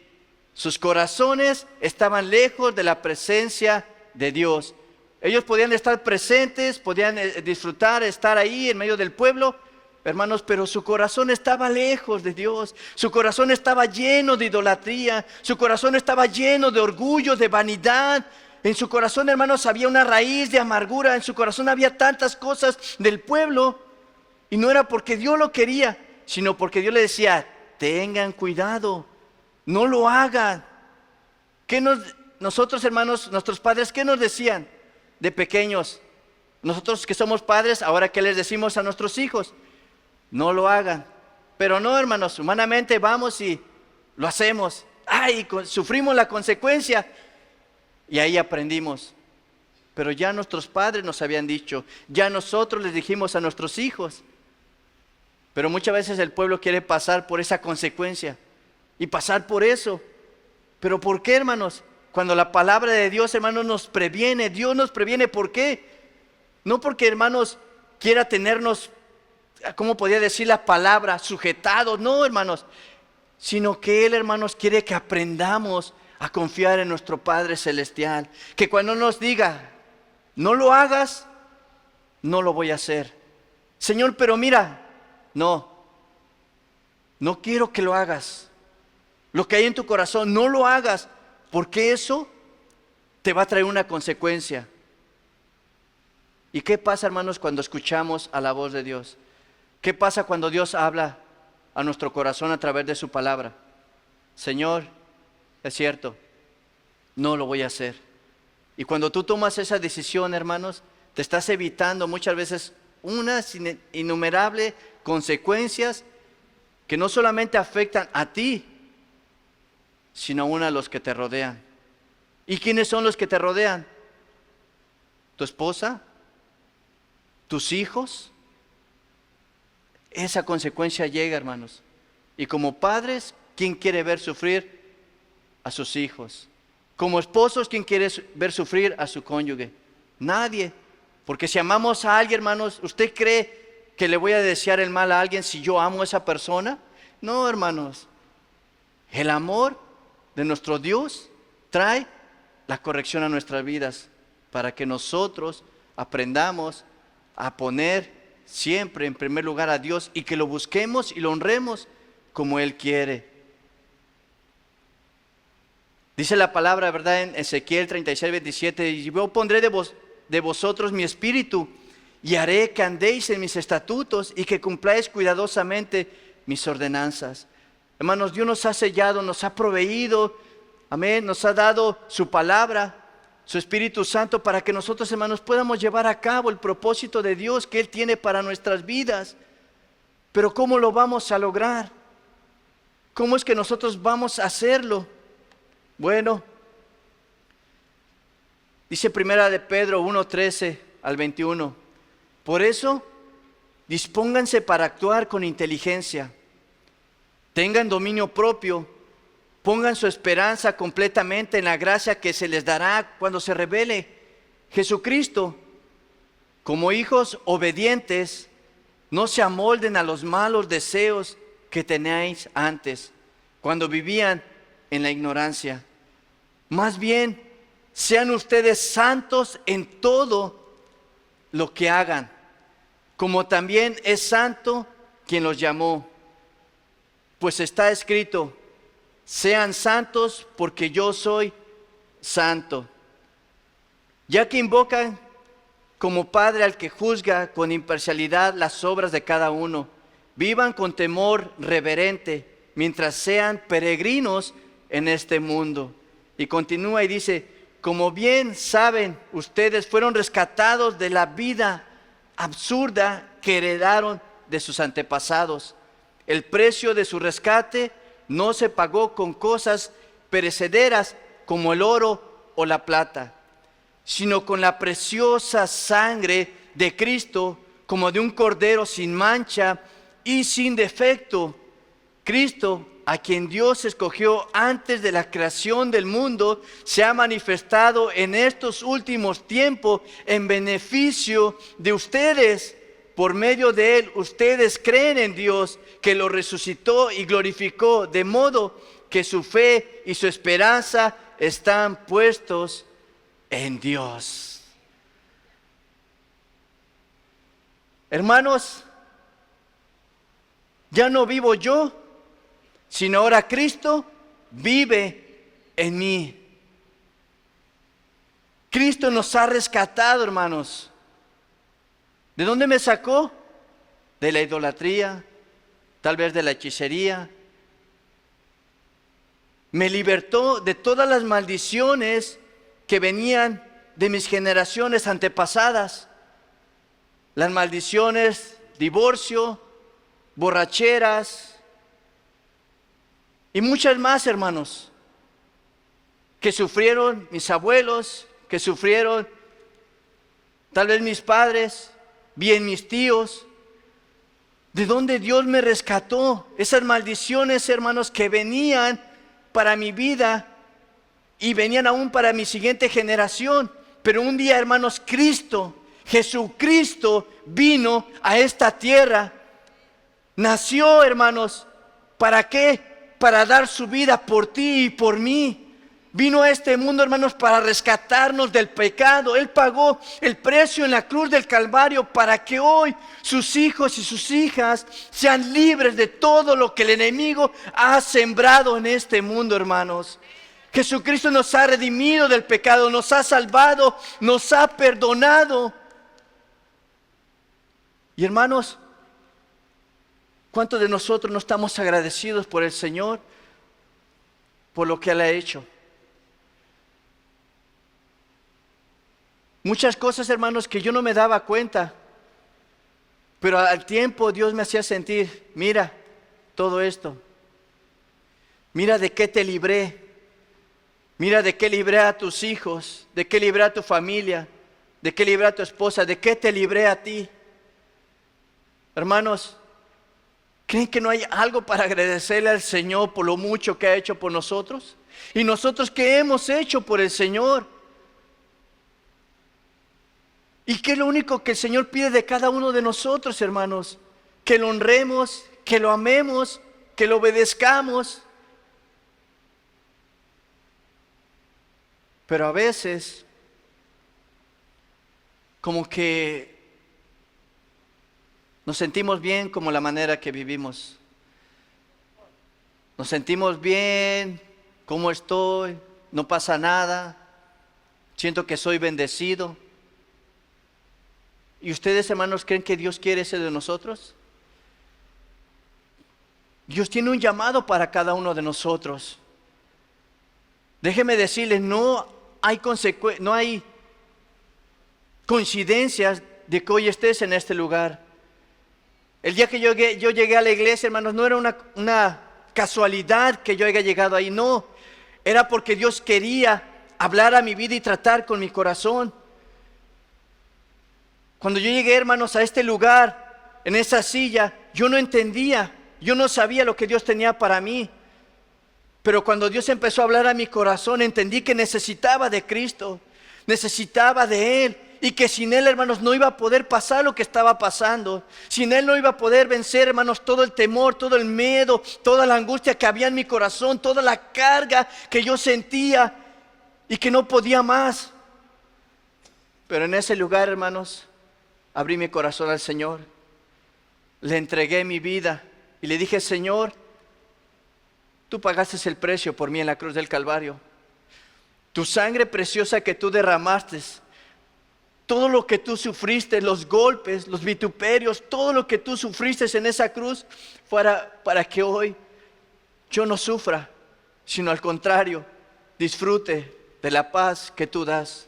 S2: Sus corazones estaban lejos de la presencia de Dios. Ellos podían estar presentes, podían disfrutar, estar ahí en medio del pueblo, hermanos, pero su corazón estaba lejos de Dios. Su corazón estaba lleno de idolatría. Su corazón estaba lleno de orgullo, de vanidad. En su corazón, hermanos, había una raíz de amargura. En su corazón había tantas cosas del pueblo. Y no era porque Dios lo quería, sino porque Dios le decía, tengan cuidado, no lo hagan. Nosotros, hermanos, nuestros padres, ¿qué nos decían de pequeños? Nosotros que somos padres, ahora ¿qué les decimos a nuestros hijos? No lo hagan. Pero no, hermanos, humanamente vamos y lo hacemos. Ay, sufrimos la consecuencia. Y ahí aprendimos. Pero ya nuestros padres nos habían dicho, ya nosotros les dijimos a nuestros hijos. Pero muchas veces el pueblo quiere pasar por esa consecuencia y pasar por eso. ¿Pero por qué, hermanos? Cuando la palabra de Dios, hermanos, nos previene. Dios nos previene, ¿por qué? No porque, hermanos, quiera tenernos, ¿cómo podría decir la palabra? Sujetados, no, hermanos. Sino que Él, hermanos, quiere que aprendamos a confiar en nuestro Padre Celestial. Que cuando nos diga, no lo hagas, no lo voy a hacer. Señor, pero mira, no quiero que lo hagas. Lo que hay en tu corazón, no lo hagas, porque eso te va a traer una consecuencia. ¿Y qué pasa, hermanos, cuando escuchamos a la voz de Dios? ¿Qué pasa cuando Dios habla a nuestro corazón a través de su palabra? Señor, es cierto, no lo voy a hacer. Y cuando tú tomas esa decisión, hermanos, te estás evitando muchas veces unas innumerables consecuencias que no solamente afectan a ti, sino aún a los que te rodean. ¿Y quiénes son los que te rodean? ¿Tu esposa? ¿Tus hijos? Esa consecuencia llega, hermanos. Y como padres, ¿quién quiere ver sufrir a sus hijos? Como esposos, ¿quién quiere ver sufrir a su cónyuge? Nadie. Porque si amamos a alguien, hermanos, ¿usted cree que le voy a desear el mal a alguien si yo amo a esa persona? No, hermanos. El amor de nuestro Dios trae la corrección a nuestras vidas para que nosotros aprendamos a poner siempre en primer lugar a Dios y que lo busquemos y lo honremos como Él quiere. Dice la palabra, ¿verdad? En Ezequiel 36, 27, y yo pondré de vosotros mi espíritu y haré que andéis en mis estatutos y que cumpláis cuidadosamente mis ordenanzas. Hermanos, Dios nos ha sellado, nos ha proveído, amén, nos ha dado su palabra, su Espíritu Santo para que nosotros, hermanos, podamos llevar a cabo el propósito de Dios que Él tiene para nuestras vidas. Pero ¿cómo lo vamos a lograr? ¿Cómo es que nosotros vamos a hacerlo? Bueno, dice primera de Pedro 1, 13 al 21. Por eso, dispónganse para actuar con inteligencia. Tengan dominio propio. Pongan su esperanza completamente en la gracia que se les dará cuando se revele Jesucristo. Como hijos obedientes, no se amolden a los malos deseos que teníais antes, cuando vivían en la ignorancia. Más bien, sean ustedes santos en todo lo que hagan, como también es santo quien los llamó. Pues está escrito: sean santos porque yo soy santo. Ya que invocan como Padre al que juzga con imparcialidad las obras de cada uno, vivan con temor reverente mientras sean peregrinos en este mundo. Y continúa y dice: como bien saben, ustedes fueron rescatados de la vida absurda que heredaron de sus antepasados. El precio de su rescate no se pagó con cosas perecederas como el oro o la plata, sino con la preciosa sangre de Cristo, como de un cordero sin mancha y sin defecto. Cristo, a quien Dios escogió antes de la creación del mundo, se ha manifestado en estos últimos tiempos en beneficio de ustedes. Por medio de Él, ustedes creen en Dios, que lo resucitó y glorificó, de modo que su fe y su esperanza están puestos en Dios. Hermanos, ya no vivo yo, sino ahora Cristo vive en mí. Cristo nos ha rescatado, hermanos. ¿De dónde me sacó? De la idolatría, tal vez de la hechicería. Me libertó de todas las maldiciones que venían de mis generaciones antepasadas. Las maldiciones, divorcio, borracheras y muchas más, hermanos, que sufrieron mis abuelos, que sufrieron tal vez mis padres, bien mis tíos. ¿De dónde Dios me rescató? Esas maldiciones, hermanos, que venían para mi vida y venían aún para mi siguiente generación. Pero un día, hermanos, Jesucristo vino a esta tierra. Nació, hermanos, ¿para qué? Para dar su vida por ti y por mí. Vino a este mundo, hermanos, para rescatarnos del pecado. Él pagó el precio en la cruz del Calvario para que hoy sus hijos y sus hijas sean libres de todo lo que el enemigo ha sembrado en este mundo, hermanos. Jesucristo nos ha redimido del pecado, nos ha salvado, nos ha perdonado. Y hermanos, ¿cuántos de nosotros no estamos agradecidos por el Señor, por lo que Él ha hecho? Muchas cosas, hermanos, que yo no me daba cuenta, pero al tiempo Dios me hacía sentir: mira todo esto, mira de qué te libré, mira de qué libré a tus hijos, de qué libré a tu familia, de qué libré a tu esposa, de qué te libré a ti. Hermanos, ¿Creen que no hay algo para agradecerle al Señor por lo mucho que ha hecho por nosotros? ¿Y nosotros qué hemos hecho por el Señor? ¿Y qué es lo único que el Señor pide de cada uno de nosotros, hermanos? Que lo honremos, que lo amemos, que lo obedezcamos. Pero a veces, como que nos sentimos bien como la manera que vivimos. Nos sentimos bien, cómo estoy, no pasa nada, siento que soy bendecido. ¿Y ustedes, hermanos, creen que Dios quiere eso de nosotros? Dios tiene un llamado para cada uno de nosotros. Déjenme decirles, no hay coincidencias de que hoy estés en este lugar. El día que yo llegué a la iglesia, hermanos, no era una casualidad que yo haya llegado ahí, no. Era porque Dios quería hablar a mi vida y tratar con mi corazón. Cuando yo llegué, hermanos, a este lugar, en esa silla, yo no entendía, yo no sabía lo que Dios tenía para mí. Pero cuando Dios empezó a hablar a mi corazón, entendí que necesitaba de Cristo, necesitaba de Él. Y que sin Él, hermanos, no iba a poder pasar lo que estaba pasando. Sin Él no iba a poder vencer, hermanos, todo el temor, todo el miedo, toda la angustia que había en mi corazón, toda la carga que yo sentía y que no podía más. Pero en ese lugar, hermanos, abrí mi corazón al Señor. Le entregué mi vida y le dije: Señor, tú pagaste el precio por mí en la cruz del Calvario. Tu sangre preciosa que tú derramaste, todo lo que tú sufriste, los golpes, los vituperios, todo lo que tú sufriste en esa cruz, para que hoy yo no sufra, sino al contrario, disfrute de la paz que tú das.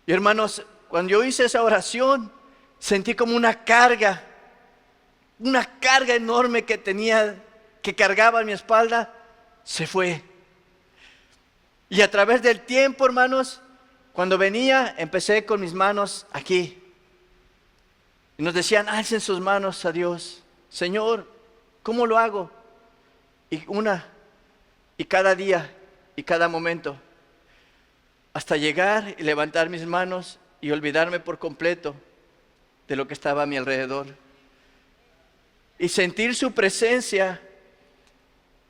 S2: Y hermanos, cuando yo hice esa oración, sentí como una carga enorme que cargaba en mi espalda, se fue. Y a través del tiempo, hermanos, cuando venía, empecé con mis manos aquí. Y nos decían: alcen sus manos a Dios. Señor, ¿cómo lo hago? Y cada día, y cada momento, hasta llegar y levantar mis manos y olvidarme por completo de lo que estaba a mi alrededor. Y sentir su presencia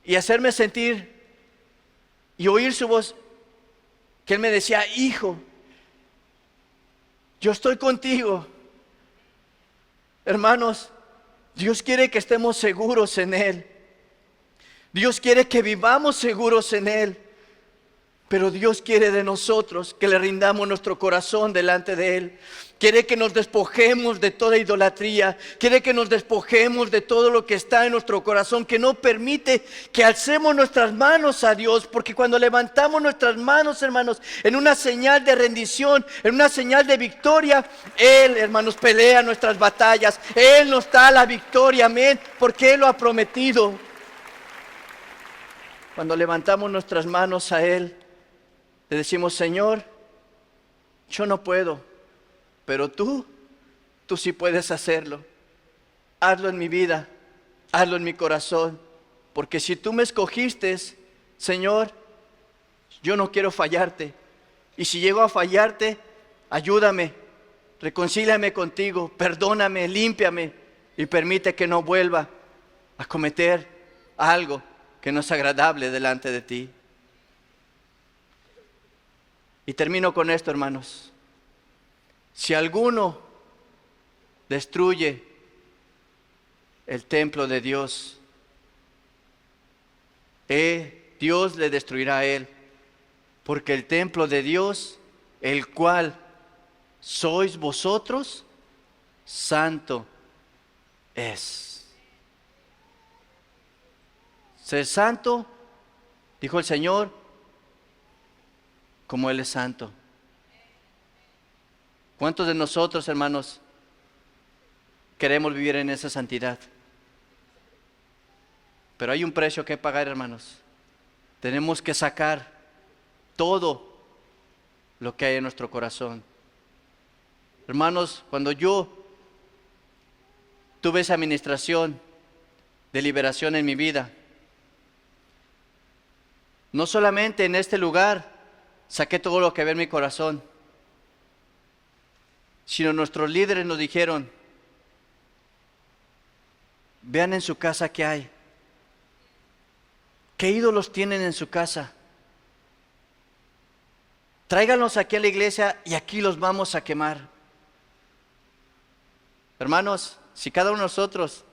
S2: y hacerme sentir y oír su voz, que Él me decía: hijo, yo estoy contigo. Hermanos, Dios quiere que estemos seguros en Él. Dios quiere que vivamos seguros en Él. Pero Dios quiere de nosotros que le rindamos nuestro corazón delante de Él. Quiere que nos despojemos de toda idolatría. Quiere que nos despojemos de todo lo que está en nuestro corazón, que no permite que alcemos nuestras manos a Dios. Porque cuando levantamos nuestras manos, hermanos, en una señal de rendición, en una señal de victoria, Él, hermanos, pelea nuestras batallas. Él nos da la victoria, amén, porque Él lo ha prometido. Cuando levantamos nuestras manos a Él, le decimos: Señor, yo no puedo, pero tú sí puedes hacerlo. Hazlo en mi vida, hazlo en mi corazón, porque si tú me escogiste, Señor, yo no quiero fallarte. Y si llego a fallarte, ayúdame, reconcíliame contigo, perdóname, límpiame y permite que no vuelva a cometer algo que no es agradable delante de ti. Y termino con esto, hermanos. Si alguno destruye el templo de Dios, Dios le destruirá a él, porque el templo de Dios, el cual sois vosotros, santo es. Ser santo, dijo el Señor, como Él es santo. ¿Cuántos de nosotros, hermanos, queremos vivir en esa santidad? Pero hay un precio que pagar, hermanos. Tenemos que sacar todo lo que hay en nuestro corazón. Hermanos, cuando yo tuve esa administración de liberación en mi vida. No solamente en este lugar saqué todo lo que había en mi corazón, sino nuestros líderes nos dijeron, vean en su casa qué hay. ¿Qué ídolos tienen en su casa? Tráiganlos aquí a la iglesia y aquí los vamos a quemar. Hermanos, si cada uno de nosotros,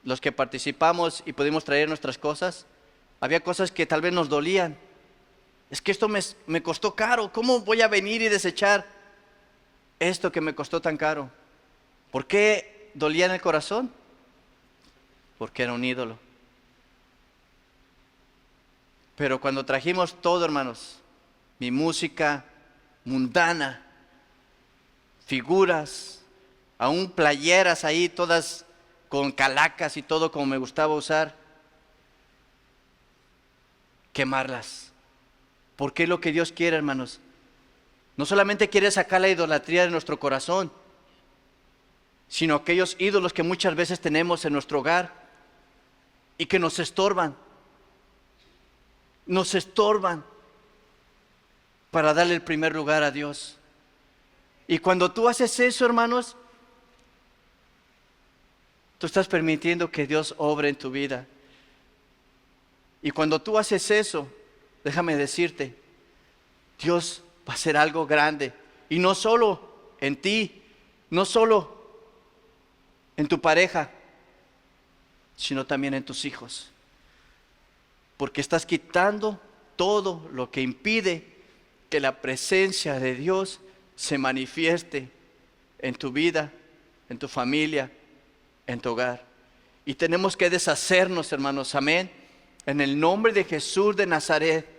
S2: los que participamos y pudimos traer nuestras cosas, había cosas que tal vez nos dolían. Es que esto me costó caro. ¿Cómo voy a venir y desechar esto que me costó tan caro? ¿Por qué dolía en el corazón? Porque era un ídolo. Pero cuando trajimos todo, hermanos, mi música mundana, figuras, aún playeras ahí, todas con calacas y todo como me gustaba usar, quemarlas. Porque es lo que Dios quiere, hermanos. No solamente quiere sacar la idolatría de nuestro corazón, sino aquellos ídolos que muchas veces tenemos en nuestro hogar y que nos estorban para darle el primer lugar a Dios. Y cuando tú haces eso, hermanos, tú estás permitiendo que Dios obre en tu vida. Y cuando tú haces eso, déjame decirte, Dios va a hacer algo grande. Y no solo en ti, no solo en tu pareja, sino también en tus hijos. Porque estás quitando todo lo que impide que la presencia de Dios se manifieste en tu vida, en tu familia, en tu hogar. Y tenemos que deshacernos, hermanos, amén. En el nombre de Jesús de Nazaret,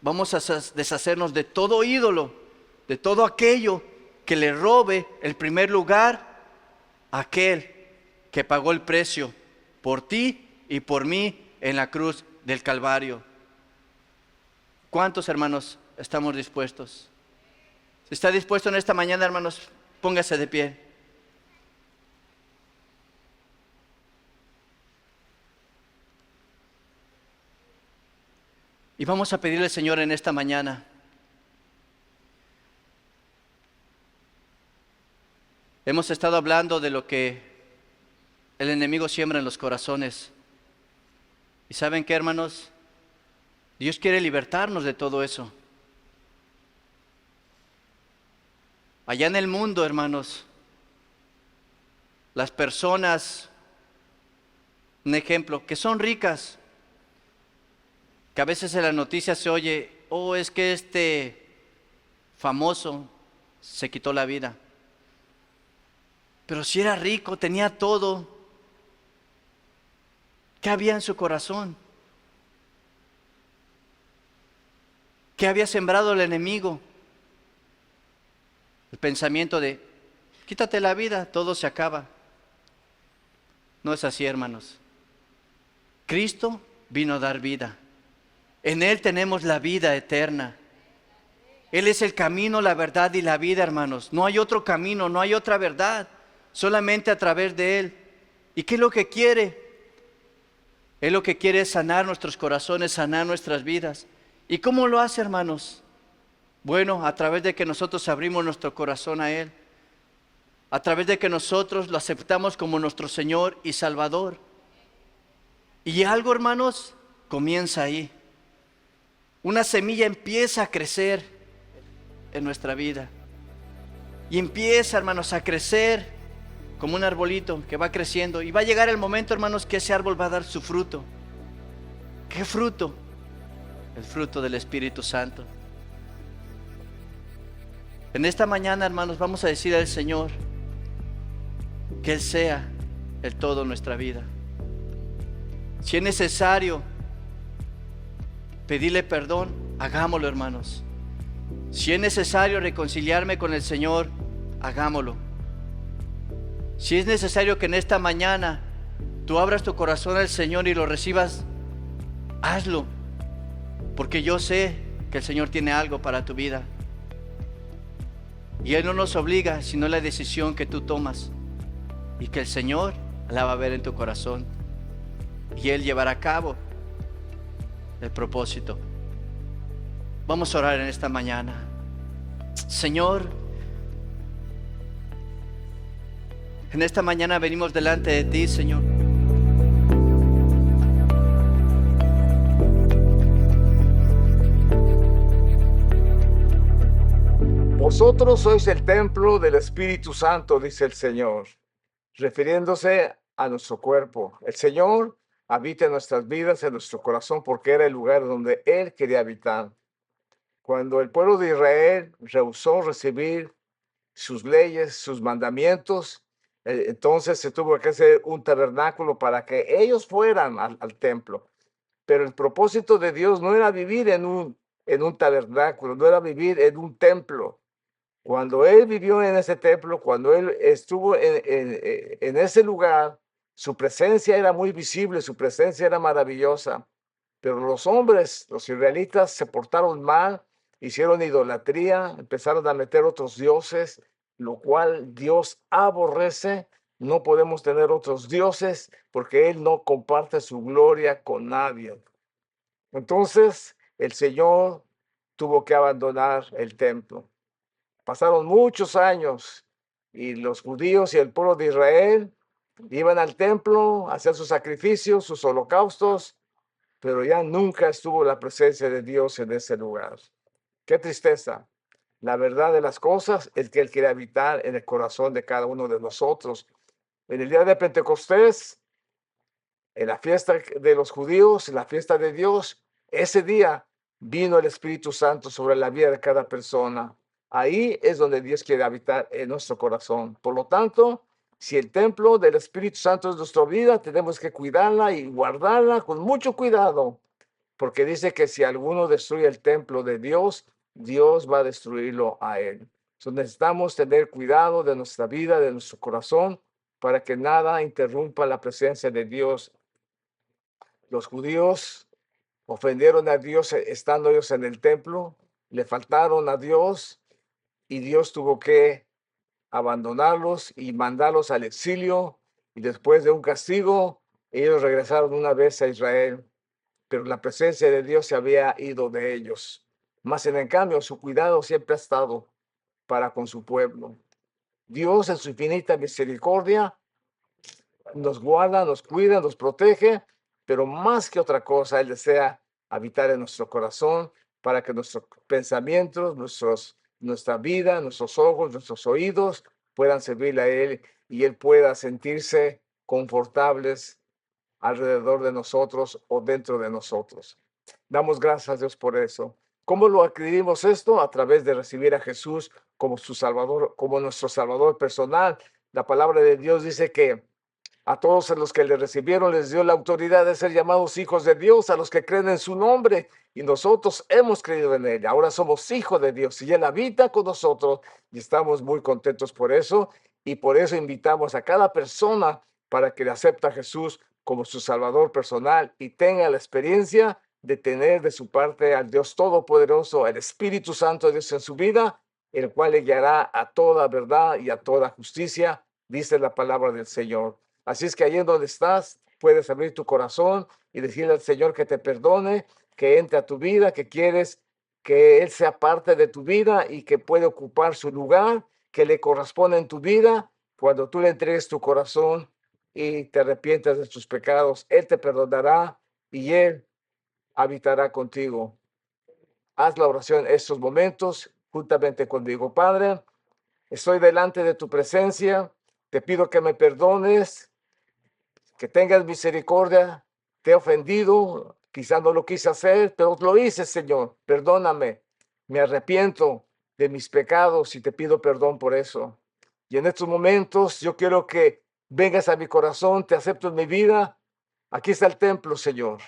S2: vamos a deshacernos de todo ídolo, de todo aquello que le robe el primer lugar a aquel que pagó el precio por ti y por mí en la cruz del Calvario. ¿Cuántos, hermanos, estamos dispuestos? Si está dispuesto en esta mañana, hermanos, póngase de pie. Y vamos a pedirle al Señor en esta mañana. Hemos estado hablando de lo que el enemigo siembra en los corazones. ¿Y saben qué, hermanos? Dios quiere libertarnos de todo eso. Allá en el mundo, hermanos, las personas, un ejemplo, que son ricas, que a veces en la noticia se oye, oh, es que este famoso se quitó la vida. Pero si era rico, tenía todo, ¿qué había en su corazón? ¿Qué había sembrado el enemigo? El pensamiento de, quítate la vida, todo se acaba. No es así, hermanos. Cristo vino a dar vida. En Él tenemos la vida eterna. Él es el camino, la verdad y la vida, hermanos. No hay otro camino, no hay otra verdad, solamente a través de Él. ¿Y qué es lo que quiere? Él lo que quiere es sanar nuestros corazones, sanar nuestras vidas. ¿Y cómo lo hace, hermanos? Bueno, a través de que nosotros abrimos nuestro corazón a Él. A través de que nosotros lo aceptamos como nuestro Señor y Salvador. Y algo, hermanos, comienza ahí. Una semilla empieza a crecer en nuestra vida. Y empieza, hermanos, a crecer como un arbolito que va creciendo. Y va a llegar el momento, hermanos, que ese árbol va a dar su fruto. ¿Qué fruto? El fruto del Espíritu Santo. En esta mañana, hermanos, vamos a decir al Señor que Él sea el todo en nuestra vida. Si es necesario pedirle perdón, hagámoslo, hermanos. Si es necesario reconciliarme con el Señor, hagámoslo. Si es necesario que en esta mañana tú abras tu corazón al Señor y lo recibas, hazlo. Porque yo sé que el Señor tiene algo para tu vida. Y Él no nos obliga, sino la decisión que tú tomas. Y que el Señor la va a ver en tu corazón. y Él llevará a cabo el propósito. Vamos a orar en esta mañana. Señor, en esta mañana venimos delante de ti, Señor.
S1: Vosotros sois el templo del Espíritu Santo, dice el Señor, refiriéndose a nuestro cuerpo. El Señor habita en nuestras vidas, en nuestro corazón, porque era el lugar donde Él quería habitar. Cuando el pueblo de Israel rehusó recibir sus leyes, sus mandamientos, entonces se tuvo que hacer un tabernáculo para que ellos fueran al templo. Pero el propósito de Dios no era vivir en un tabernáculo, no era vivir en un templo. Cuando Él vivió en ese templo, cuando Él estuvo en ese lugar, su presencia era muy visible, su presencia era maravillosa. Pero los hombres, los israelitas, se portaron mal, hicieron idolatría, empezaron a meter otros dioses, lo cual Dios aborrece. No podemos tener otros dioses porque Él no comparte su gloria con nadie. Entonces el Señor tuvo que abandonar el templo. Pasaron muchos años y los judíos y el pueblo de Israel iban al templo a hacer sus sacrificios, sus holocaustos, pero ya nunca estuvo la presencia de Dios en ese lugar. Qué tristeza. La verdad de las cosas es que Él quiere habitar en el corazón de cada uno de nosotros. En el día de Pentecostés, en la fiesta de los judíos, en la fiesta de Dios, ese día vino el Espíritu Santo sobre la vida de cada persona. Ahí es donde Dios quiere habitar en nuestro corazón. Por lo tanto, si el templo del Espíritu Santo es nuestra vida, tenemos que cuidarla y guardarla con mucho cuidado, porque dice que si alguno destruye el templo de Dios, Dios va a destruirlo a él. Entonces necesitamos tener cuidado de nuestra vida, de nuestro corazón, para que nada interrumpa la presencia de Dios. Los judíos ofendieron a Dios estando ellos en el templo, le faltaron a Dios y Dios tuvo que abandonarlos y mandarlos al exilio, y después de un castigo, ellos regresaron una vez a Israel, pero la presencia de Dios se había ido de ellos. Mas en cambio, su cuidado siempre ha estado para con su pueblo. Dios en su infinita misericordia nos guarda, nos cuida, nos protege, pero más que otra cosa, Él desea habitar en nuestro corazón para que nuestros pensamientos, nuestra vida, nuestros ojos, nuestros oídos puedan servirle a Él y Él pueda sentirse confortables alrededor de nosotros o dentro de nosotros. Damos gracias a Dios por eso. ¿Cómo lo adquirimos esto? A través de recibir a Jesús como su Salvador, como nuestro Salvador personal. La palabra de Dios dice que a todos los que le recibieron les dio la autoridad de ser llamados hijos de Dios, a los que creen en su nombre, y nosotros hemos creído en Él. Ahora somos hijos de Dios y Él habita con nosotros y estamos muy contentos por eso, y por eso invitamos a cada persona para que le acepte a Jesús como su Salvador personal y tenga la experiencia de tener de su parte al Dios Todopoderoso, el Espíritu Santo de Dios en su vida, el cual le guiará a toda verdad y a toda justicia, dice la palabra del Señor. Así es que allí en donde estás, puedes abrir tu corazón y decirle al Señor que te perdone, que entre a tu vida, que quieres que Él sea parte de tu vida y que puede ocupar su lugar que le corresponde en tu vida. Cuando tú le entregues tu corazón y te arrepientas de tus pecados, Él te perdonará y Él habitará contigo. Haz la oración en estos momentos juntamente conmigo. Padre, estoy delante de tu presencia. Te pido que me perdones, que tengas misericordia. Te he ofendido, quizás no lo quise hacer, pero lo hice, Señor. Perdóname. Me arrepiento de mis pecados y te pido perdón por eso. Y en estos momentos yo quiero que vengas a mi corazón, te acepto en mi vida. Aquí está el templo, Señor,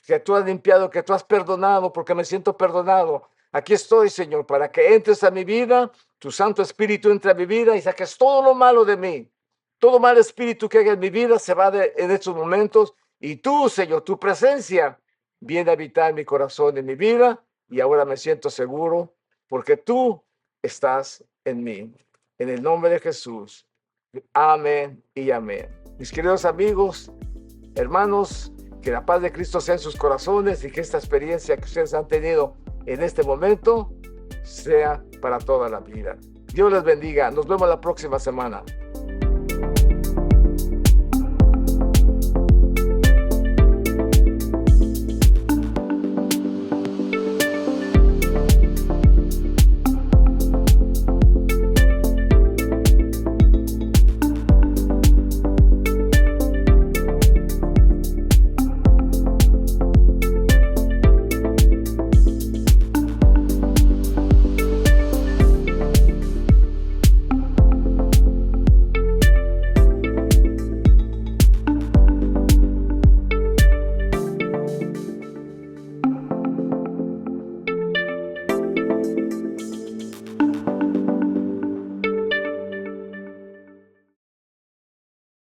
S1: que tú has limpiado, que tú has perdonado, porque me siento perdonado. Aquí estoy, Señor, para que entres a mi vida, tu Santo Espíritu entre a mi vida y saques todo lo malo de mí. Todo mal espíritu que haya en mi vida se va en estos momentos, y tú, Señor, tu presencia viene a habitar en mi corazón, en mi vida, y ahora me siento seguro porque tú estás en mí. En el nombre de Jesús. Amén y amén. Mis queridos amigos, hermanos, Que la paz de Cristo sea en sus corazones y que esta experiencia que ustedes han tenido en este momento sea para toda la vida. Dios les bendiga. Nos vemos la próxima semana.